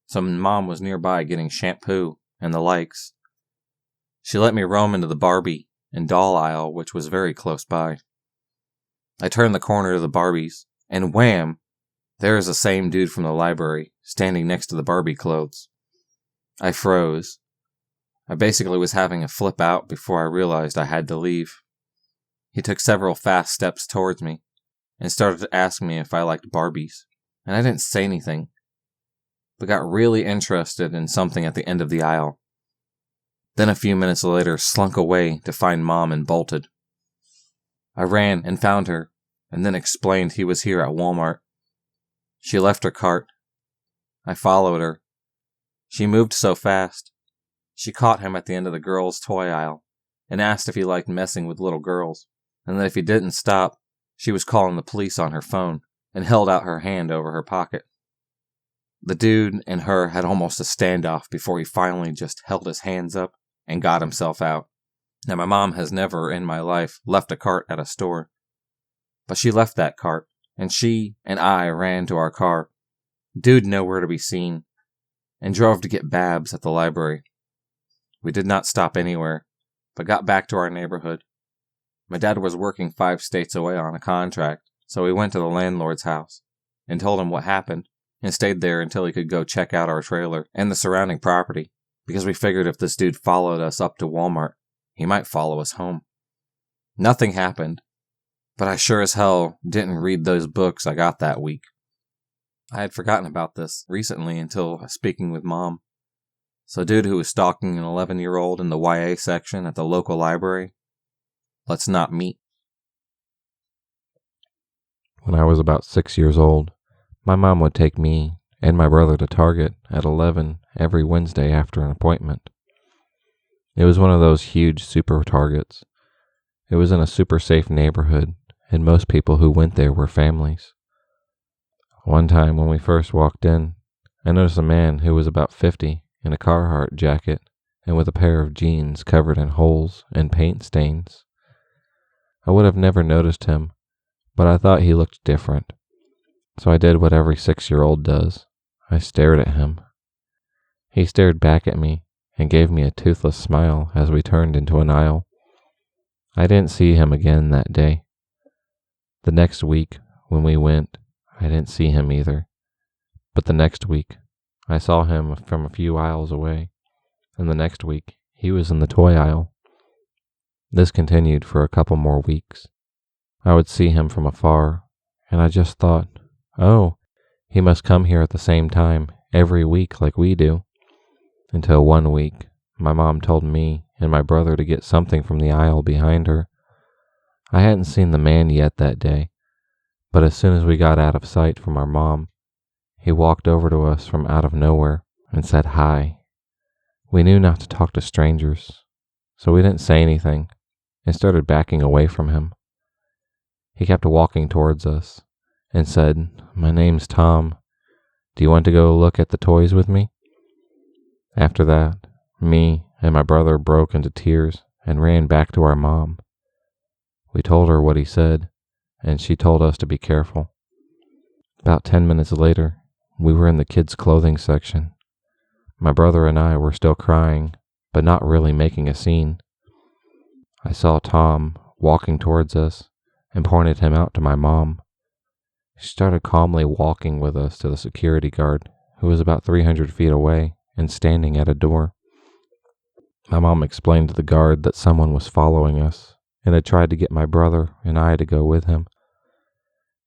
Speaker 2: So Mom was nearby getting shampoo and the likes. She let me roam into the Barbie and doll aisle, which was very close by. I turned the corner to the Barbies, and wham! There is the same dude from the library, standing next to the Barbie clothes. I froze. I basically was having a flip out before I realized I had to leave. He took several fast steps towards me and started to ask me if I liked Barbies, and I didn't say anything, but got really interested in something at the end of the aisle. Then a few minutes later slunk away to find Mom and bolted. I ran and found her, and then explained he was here at Walmart. She left her cart. I followed her. She moved so fast. She caught him at the end of the girls' toy aisle and asked if he liked messing with little girls, and that if he didn't stop, she was calling the police on her phone, and held out her hand over her pocket. The dude and her had almost a standoff before he finally just held his hands up and got himself out. Now, my mom has never in my life left a cart at a store, but she left that cart, and she and I ran to our car. Dude nowhere to be seen, and drove to get Babs at the library. We did not stop anywhere, but got back to our neighborhood. My dad was working 5 states away on a contract, so we went to the landlord's house and told him what happened, and stayed there until he could go check out our trailer and the surrounding property, because we figured if this dude followed us up to Walmart, he might follow us home. Nothing happened, but I sure as hell didn't read those books I got that week. I had forgotten about this recently until speaking with Mom. So dude who was stalking an 11-year-old in the YA section at the local library, let's not meet.
Speaker 3: When I was about 6 years old, my mom would take me and my brother to Target at 11 every Wednesday after an appointment. It was one of those huge super Targets. It was in a super safe neighborhood, and most people who went there were families. One time when we first walked in, I noticed a man who was about 50 in a Carhartt jacket and with a pair of jeans covered in holes and paint stains. I would have never noticed him, but I thought he looked different. So I did what every 6-year-old does. I stared at him. He stared back at me and gave me a toothless smile as we turned into an aisle. I didn't see him again that day. The next week, when we went, I didn't see him either. But the next week, I saw him from a few aisles away, and the next week, he was in the toy aisle. This continued for a couple more weeks. I would see him from afar, and I just thought, oh, he must come here at the same time every week like we do. Until one week, my mom told me and my brother to get something from the aisle behind her. I hadn't seen the man yet that day, but as soon as we got out of sight from our mom, he walked over to us from out of nowhere and said hi. We knew not to talk to strangers, so we didn't say anything and started backing away from him. He kept walking towards us and said, "My name's Tom. Do you want to go look at the toys with me?" After that, me and my brother broke into tears and ran back to our mom. We told her what he said, and she told us to be careful. About 10 minutes later, we were in the kids' clothing section. My brother and I were still crying, but not really making a scene. I saw Tom walking towards us and pointed him out to my mom. She started calmly walking with us to the security guard, who was about 300 feet away and standing at a door. My mom explained to the guard that someone was following us and had tried to get my brother and I to go with him.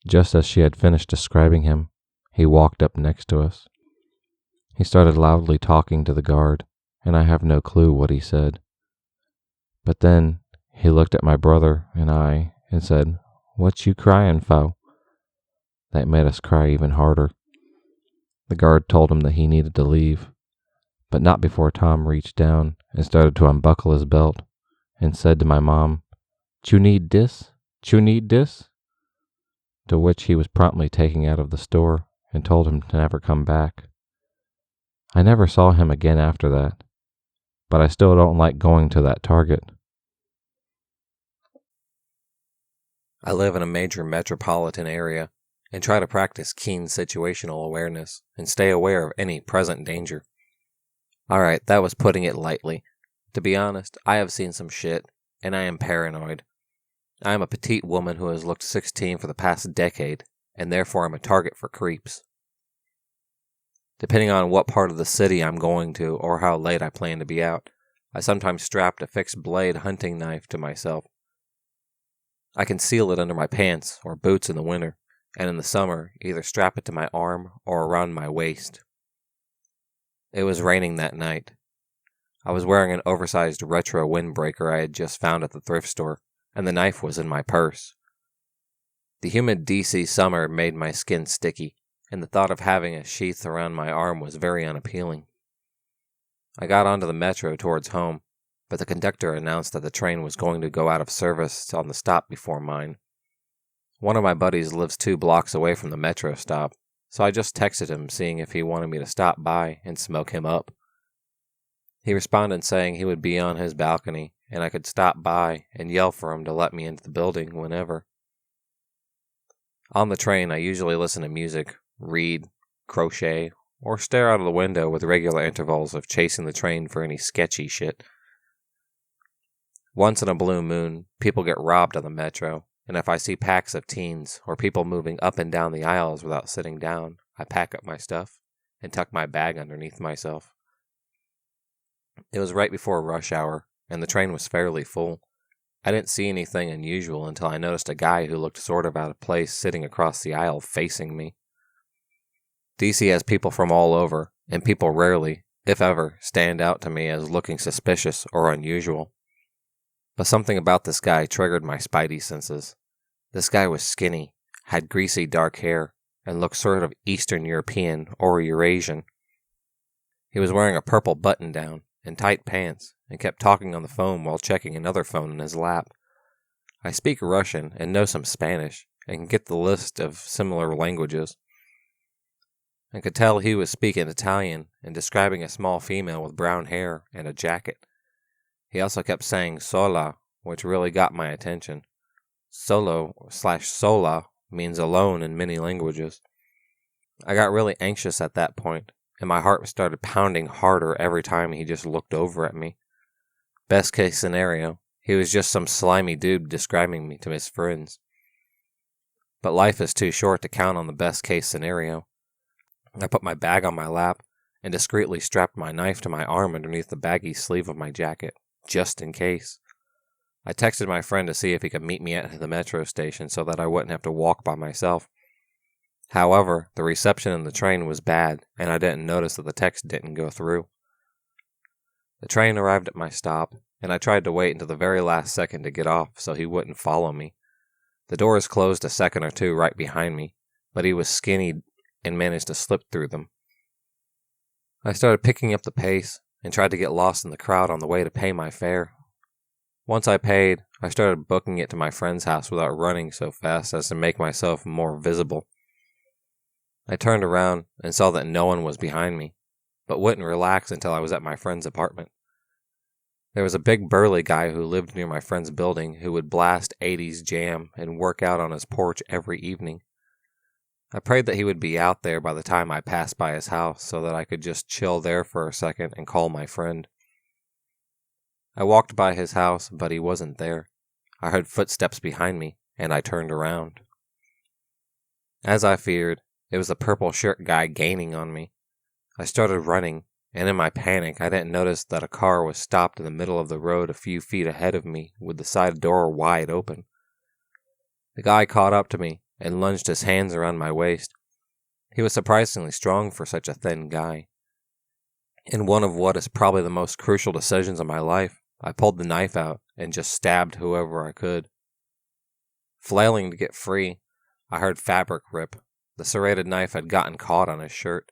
Speaker 3: Just as she had finished describing him, he walked up next to us. He started loudly talking to the guard, and I have no clue what he said. But then he looked at my brother and I and said, "What you crying fo?" That made us cry even harder. The guard told him that he needed to leave, but not before Tom reached down and started to unbuckle his belt and said to my mom, "Chu need dis? Chu need dis?" To which he was promptly taken out of the store and told him to never come back. I never saw him again after that, but I still don't like going to that Target.
Speaker 2: I live in a major metropolitan area and try to practice keen situational awareness and stay aware of any present danger. Alright, that was putting it lightly. To be honest, I have seen some shit, and I am paranoid. I am a petite woman who has looked 16 for the past decade, and therefore I'm a target for creeps. Depending on what part of the city I'm going to or how late I plan to be out, I sometimes strapped a fixed blade hunting knife to myself. I conceal it under my pants or boots in the winter, and in the summer either strap it to my arm or around my waist. It was raining that night. I was wearing an oversized retro windbreaker I had just found at the thrift store, and the knife was in my purse. The humid DC summer made my skin sticky, and the thought of having a sheath around my arm was very unappealing. I got onto the metro towards home, but the conductor announced that the train was going to go out of service on the stop before mine. One of my buddies lives 2 blocks away from the metro stop, so I just texted him seeing if he wanted me to stop by and smoke him up. He responded saying he would be on his balcony and I could stop by and yell for him to let me into the building whenever. On the train, I usually listen to music, read, crochet, or stare out of the window with regular intervals of chasing the train for any sketchy shit. Once in a blue moon, people get robbed on the metro, and if I see packs of teens or people moving up and down the aisles without sitting down, I pack up my stuff and tuck my bag underneath myself. It was right before rush hour, and the train was fairly full. I didn't see anything unusual until I noticed a guy who looked sort of out of place sitting across the aisle facing me. DC has people from all over, and people rarely, if ever, stand out to me as looking suspicious or unusual. But something about this guy triggered my spidey senses. This guy was skinny, had greasy dark hair, and looked sort of Eastern European or Eurasian. He was wearing a purple button-down and tight pants, and kept talking on the phone while checking another phone in his lap. I speak Russian and know some Spanish, and can get the list of similar languages. I could tell he was speaking Italian and describing a small female with brown hair and a jacket. He also kept saying sola, which really got my attention. Solo/sola means alone in many languages. I got really anxious at that point, and my heart started pounding harder every time he just looked over at me. Best case scenario, he was just some slimy dude describing me to his friends. But life is too short to count on the best case scenario. I put my bag on my lap and discreetly strapped my knife to my arm underneath the baggy sleeve of my jacket, just in case. I texted my friend to see if he could meet me at the metro station so that I wouldn't have to walk by myself. However, the reception in the train was bad, and I didn't notice that the text didn't go through. The train arrived at my stop, and I tried to wait until the very last second to get off so he wouldn't follow me. The doors closed a second or two right behind me, but he was skinny and managed to slip through them. I started picking up the pace and tried to get lost in the crowd on the way to pay my fare. Once I paid, I started booking it to my friend's house without running so fast as to make myself more visible. I turned around and saw that no one was behind me, but wouldn't relax until I was at my friend's apartment. There was a big burly guy who lived near my friend's building who would blast 80s jam and work out on his porch every evening. I prayed that he would be out there by the time I passed by his house so that I could just chill there for a second and call my friend. I walked by his house, but he wasn't there. I heard footsteps behind me, and I turned around. As I feared, it was the purple shirt guy gaining on me. I started running, and in my panic, I didn't notice that a car was stopped in the middle of the road a few feet ahead of me with the side door wide open. The guy caught up to me and lunged his hands around my waist. He was surprisingly strong for such a thin guy. In one of what is probably the most crucial decisions of my life, I pulled the knife out and just stabbed whoever I could. Flailing to get free, I heard fabric rip. The serrated knife had gotten caught on his shirt.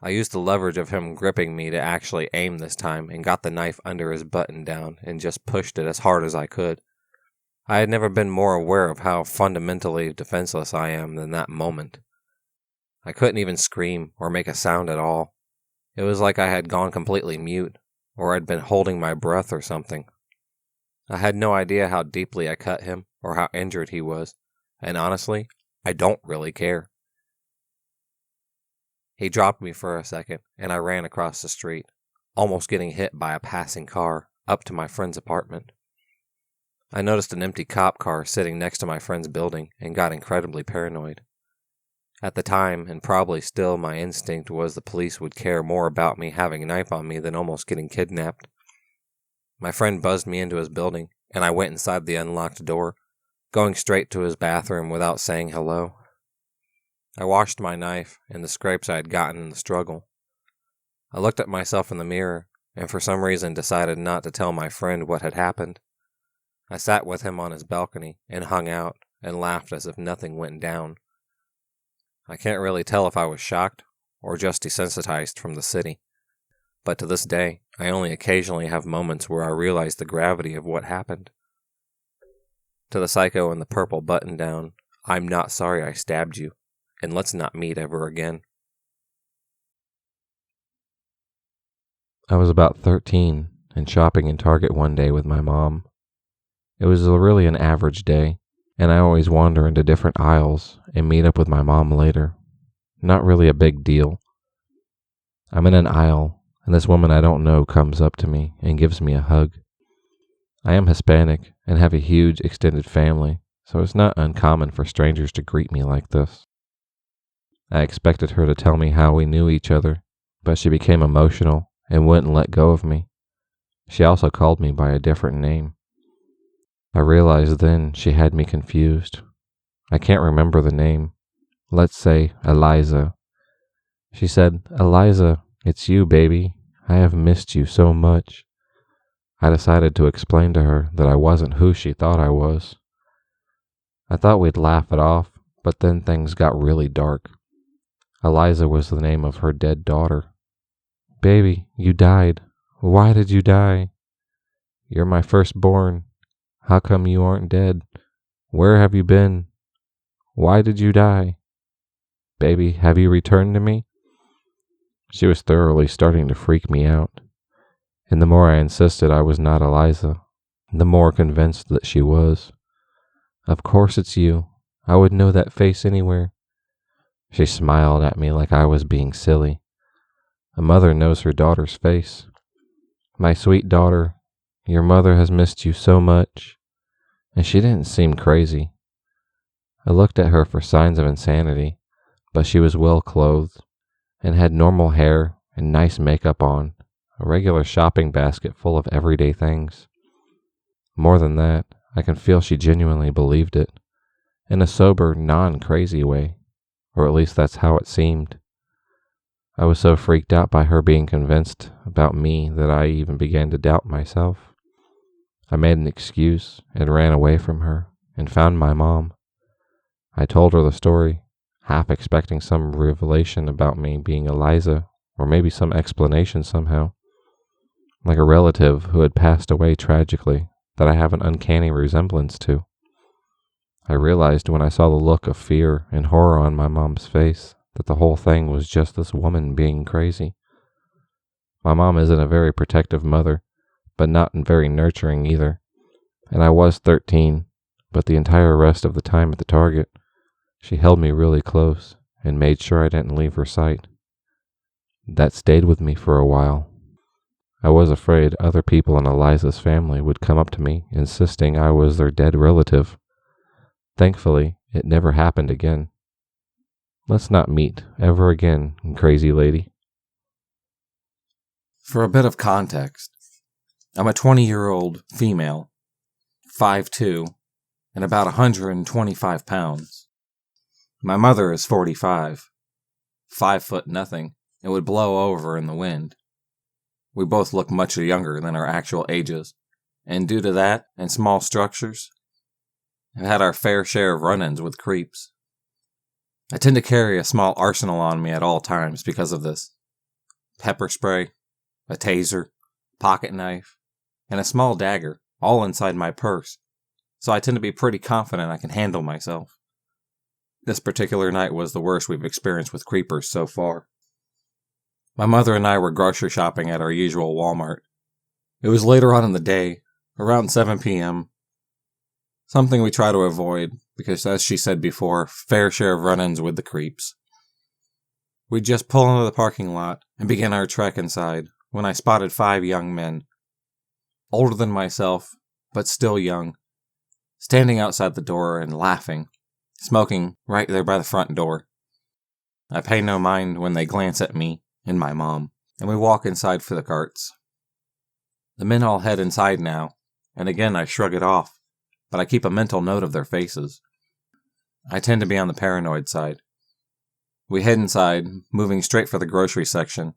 Speaker 2: I used the leverage of him gripping me to actually aim this time and got the knife under his button down and just pushed it as hard as I could. I had never been more aware of how fundamentally defenseless I am than that moment. I couldn't even scream or make a sound at all. It was like I had gone completely mute, or I'd been holding my breath or something. I had no idea how deeply I cut him or how injured he was, and honestly, I don't really care. He dropped me for a second, and I ran across the street, almost getting hit by a passing car, up to my friend's apartment. I noticed an empty cop car sitting next to my friend's building and got incredibly paranoid. At the time, and probably still, my instinct was the police would care more about me having a knife on me than almost getting kidnapped. My friend buzzed me into his building, and I went inside the unlocked door, going straight to his bathroom without saying hello. I washed my knife and the scrapes I had gotten in the struggle. I looked at myself in the mirror, and for some reason decided not to tell my friend what had happened. I sat with him on his balcony and hung out and laughed as if nothing went down. I can't really tell if I was shocked or just desensitized from the city, but to this day, I only occasionally have moments where I realize the gravity of what happened. To the psycho in the purple button-down, I'm not sorry I stabbed you, and let's not meet ever again.
Speaker 3: I was about 13 and shopping in Target one day with my mom. It was really an average day, and I always wander into different aisles and meet up with my mom later. Not really a big deal. I'm in an aisle, and this woman I don't know comes up to me and gives me a hug. I am Hispanic and have a huge extended family, so it's not uncommon for strangers to greet me like this. I expected her to tell me how we knew each other, but she became emotional and wouldn't let go of me. She also called me by a different name. I realized then she had me confused. I can't remember the name. Let's say Eliza. She said, "Eliza, it's you, baby. I have missed you so much." I decided to explain to her that I wasn't who she thought I was. I thought we'd laugh it off, but then things got really dark. Eliza was the name of her dead daughter. "Baby, you died. Why did you die? You're my firstborn. How come you aren't dead? Where have you been? Why did you die? Baby, have you returned to me?" She was thoroughly starting to freak me out, and the more I insisted I was not Eliza, the more convinced that she was. "Of course it's you. I would know that face anywhere." She smiled at me like I was being silly. A mother knows her daughter's face. "My sweet daughter, your mother has missed you so much." And she didn't seem crazy. I looked at her for signs of insanity, but she was well clothed and had normal hair and nice makeup on, a regular shopping basket full of everyday things. More than that, I can feel she genuinely believed it, in a sober, non-crazy way, or at least that's how it seemed. I was so freaked out by her being convinced about me that I even began to doubt myself. I made an excuse and ran away from her and found my mom. I told her the story, half expecting some revelation about me being Eliza, or maybe some explanation somehow, like a relative who had passed away tragically that I have an uncanny resemblance to. I realized when I saw the look of fear and horror on my mom's face that the whole thing was just this woman being crazy. My mom isn't a very protective mother, but not very nurturing either, and I was 13, but the entire rest of the time at the Target, she held me really close and made sure I didn't leave her sight. That stayed with me for a while. I was afraid other people in Eliza's family would come up to me insisting I was their dead relative. Thankfully, it never happened again. Let's not meet ever again, crazy lady.
Speaker 1: For a bit of context, I'm a 20-year-old female, 5'2", and about 125 pounds. My mother is 45, 5 foot nothing, and would blow over in the wind. We both look much younger than our actual ages, and due to that and small structures, have had our fair share of run-ins with creeps. I tend to carry a small arsenal on me at all times because of this. Pepper spray, a taser, pocket knife, and a small dagger, all inside my purse, so I tend to be pretty confident I can handle myself. This particular night was the worst we've experienced with creepers so far. My mother and I were grocery shopping at our usual Walmart. It was later on in the day, around 7 p.m., something we try to avoid because, as she said before, fair share of run-ins with the creeps. We'd just pull into the parking lot and begin our trek inside when I spotted 5 young men, older than myself, but still young, standing outside the door and laughing, smoking right there by the front door. I pay no mind when they glance at me and my mom, and we walk inside for the carts. The men all head inside now, and again I shrug it off, but I keep a mental note of their faces. I tend to be on the paranoid side. We head inside, moving straight for the grocery section,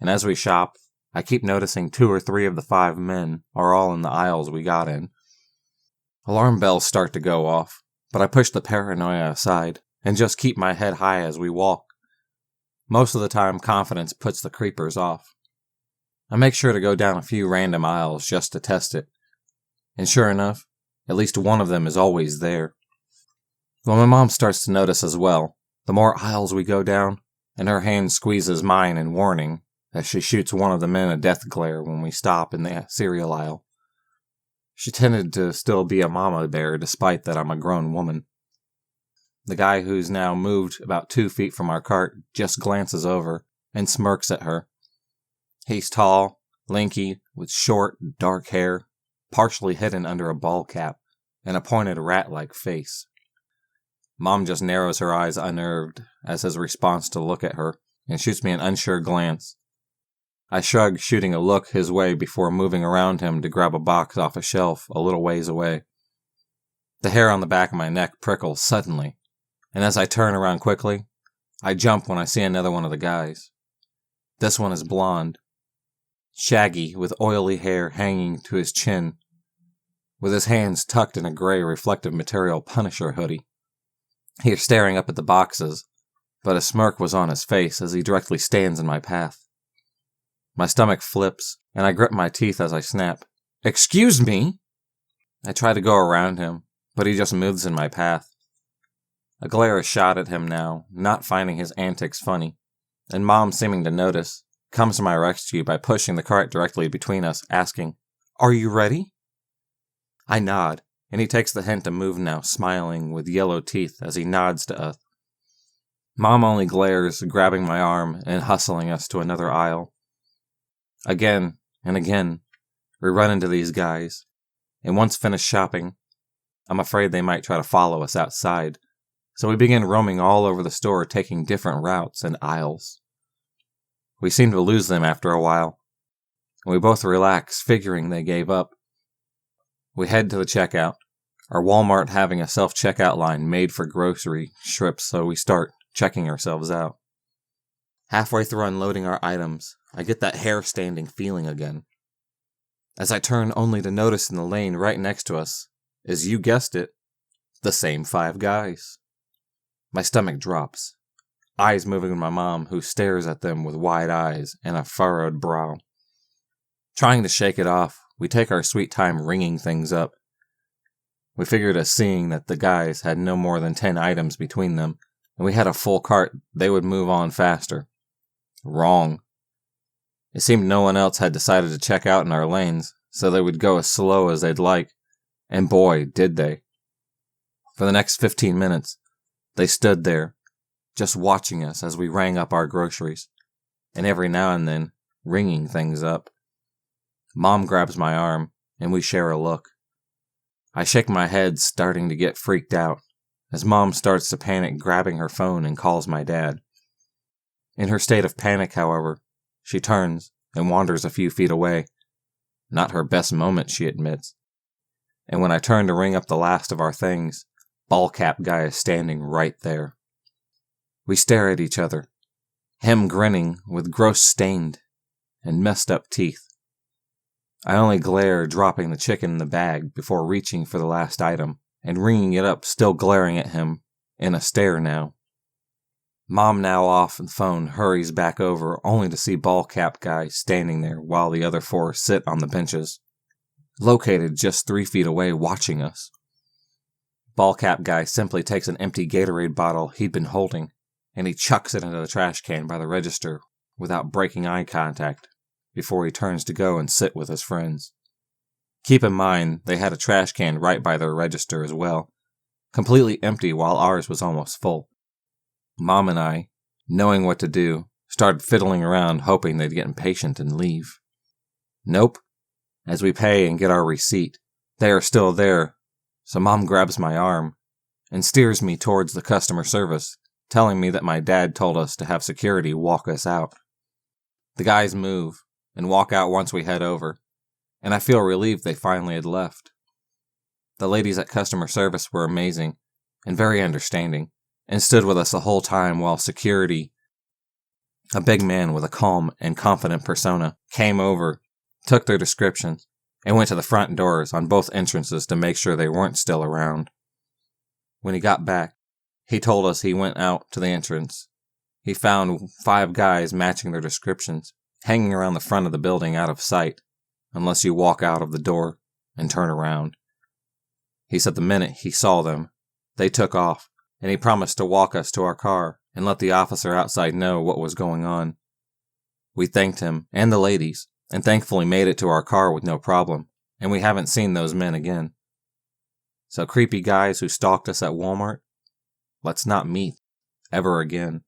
Speaker 1: and as we shop, I keep noticing 2 or 3 of the 5 men are all in the aisles we got in. Alarm bells start to go off, but I push the paranoia aside and just keep my head high as we walk. Most of the time, confidence puts the creepers off. I make sure to go down a few random aisles just to test it, and sure enough, at least one of them is always there. Well, my mom starts to notice as well. The more aisles we go down, and her hand squeezes mine in warning as she shoots one of the men a death glare when we stop in the cereal aisle. She tended to still be a mama bear despite that I'm a grown woman. The guy who's now moved about 2 feet from our cart just glances over and smirks at her. He's tall, lanky, with short, dark hair, partially hidden under a ball cap, and a pointed rat-like face. Mom just narrows her eyes unnerved as his response to look at her, and shoots me an unsure glance. I shrug, shooting a look his way before moving around him to grab a box off a shelf a little ways away. The hair on the back of my neck prickles suddenly, and as I turn around quickly, I jump when I see another one of the guys. This one is blonde, shaggy with oily hair hanging to his chin, with his hands tucked in a gray reflective material Punisher hoodie. He is staring up at the boxes, but a smirk was on his face as he directly stands in my path. My stomach flips, and I grip my teeth as I snap. "Excuse me!" I try to go around him, but he just moves in my path. A glare is shot at him now, not finding his antics funny, and Mom, seeming to notice, comes to my rescue by pushing the cart directly between us, asking, "Are you ready?" I nod, and he takes the hint to move now, smiling with yellow teeth as he nods to us. Mom only glares, grabbing my arm and hustling us to another aisle. Again and again, we run into these guys, and once finished shopping, I'm afraid they might try to follow us outside, so we begin roaming all over the store, taking different routes and aisles. We seem to lose them after a while, and we both relax, figuring they gave up. We head to the checkout, our Walmart having a self-checkout line made for grocery strips, so we start checking ourselves out. Halfway through unloading our items, I get that hair-standing feeling again, as I turn only to notice in the lane right next to us is, you guessed it, the same 5 guys. My stomach drops, eyes moving to my mom, who stares at them with wide eyes and a furrowed brow. Trying to shake it off, we take our sweet time ringing things up. We figured, as seeing that the guys had no more than 10 items between them, and we had a full cart, they would move on faster. Wrong. It seemed no one else had decided to check out in our lanes, so they would go as slow as they'd like, and boy, did they. For the next 15 minutes, they stood there, just watching us as we rang up our groceries, and every now and then, ringing things up. Mom grabs my arm, and we share a look. I shake my head, starting to get freaked out, as Mom starts to panic, grabbing her phone, and calls my dad. In her state of panic, however, she turns and wanders a few feet away. Not her best moment, she admits. And when I turn to ring up the last of our things, ball cap guy is standing right there. We stare at each other, him grinning with gross stained and messed up teeth. I only glare, dropping the chicken in the bag before reaching for the last item and ringing it up, still glaring at him in a stare now. Mom, now off the phone, hurries back over, only to see ball cap guy standing there while the other 4 sit on the benches, located just 3 feet away, watching us. Ball cap guy simply takes an empty Gatorade bottle he'd been holding, and he chucks it into the trash can by the register without breaking eye contact before he turns to go and sit with his friends. Keep in mind, they had a trash can right by their register as well, completely empty while ours was almost full. Mom and I, knowing what to do, started fiddling around, hoping they'd get impatient and leave. Nope. As we pay and get our receipt, they are still there, so Mom grabs my arm and steers me towards the customer service, telling me that my dad told us to have security walk us out. The guys move and walk out once we head over, and I feel relieved they finally had left. The ladies at customer service were amazing and very understanding, and stood with us the whole time while security, a big man with a calm and confident persona, came over, took their descriptions, and went to the front doors on both entrances to make sure they weren't still around. When he got back, he told us he went out to the entrance. He found 5 guys matching their descriptions, hanging around the front of the building out of sight, unless you walk out of the door and turn around. He said the minute he saw them, they took off, and he promised to walk us to our car and let the officer outside know what was going on. We thanked him and the ladies, and thankfully made it to our car with no problem, and we haven't seen those men again. So creepy guys who stalked us at Walmart, let's not meet ever again.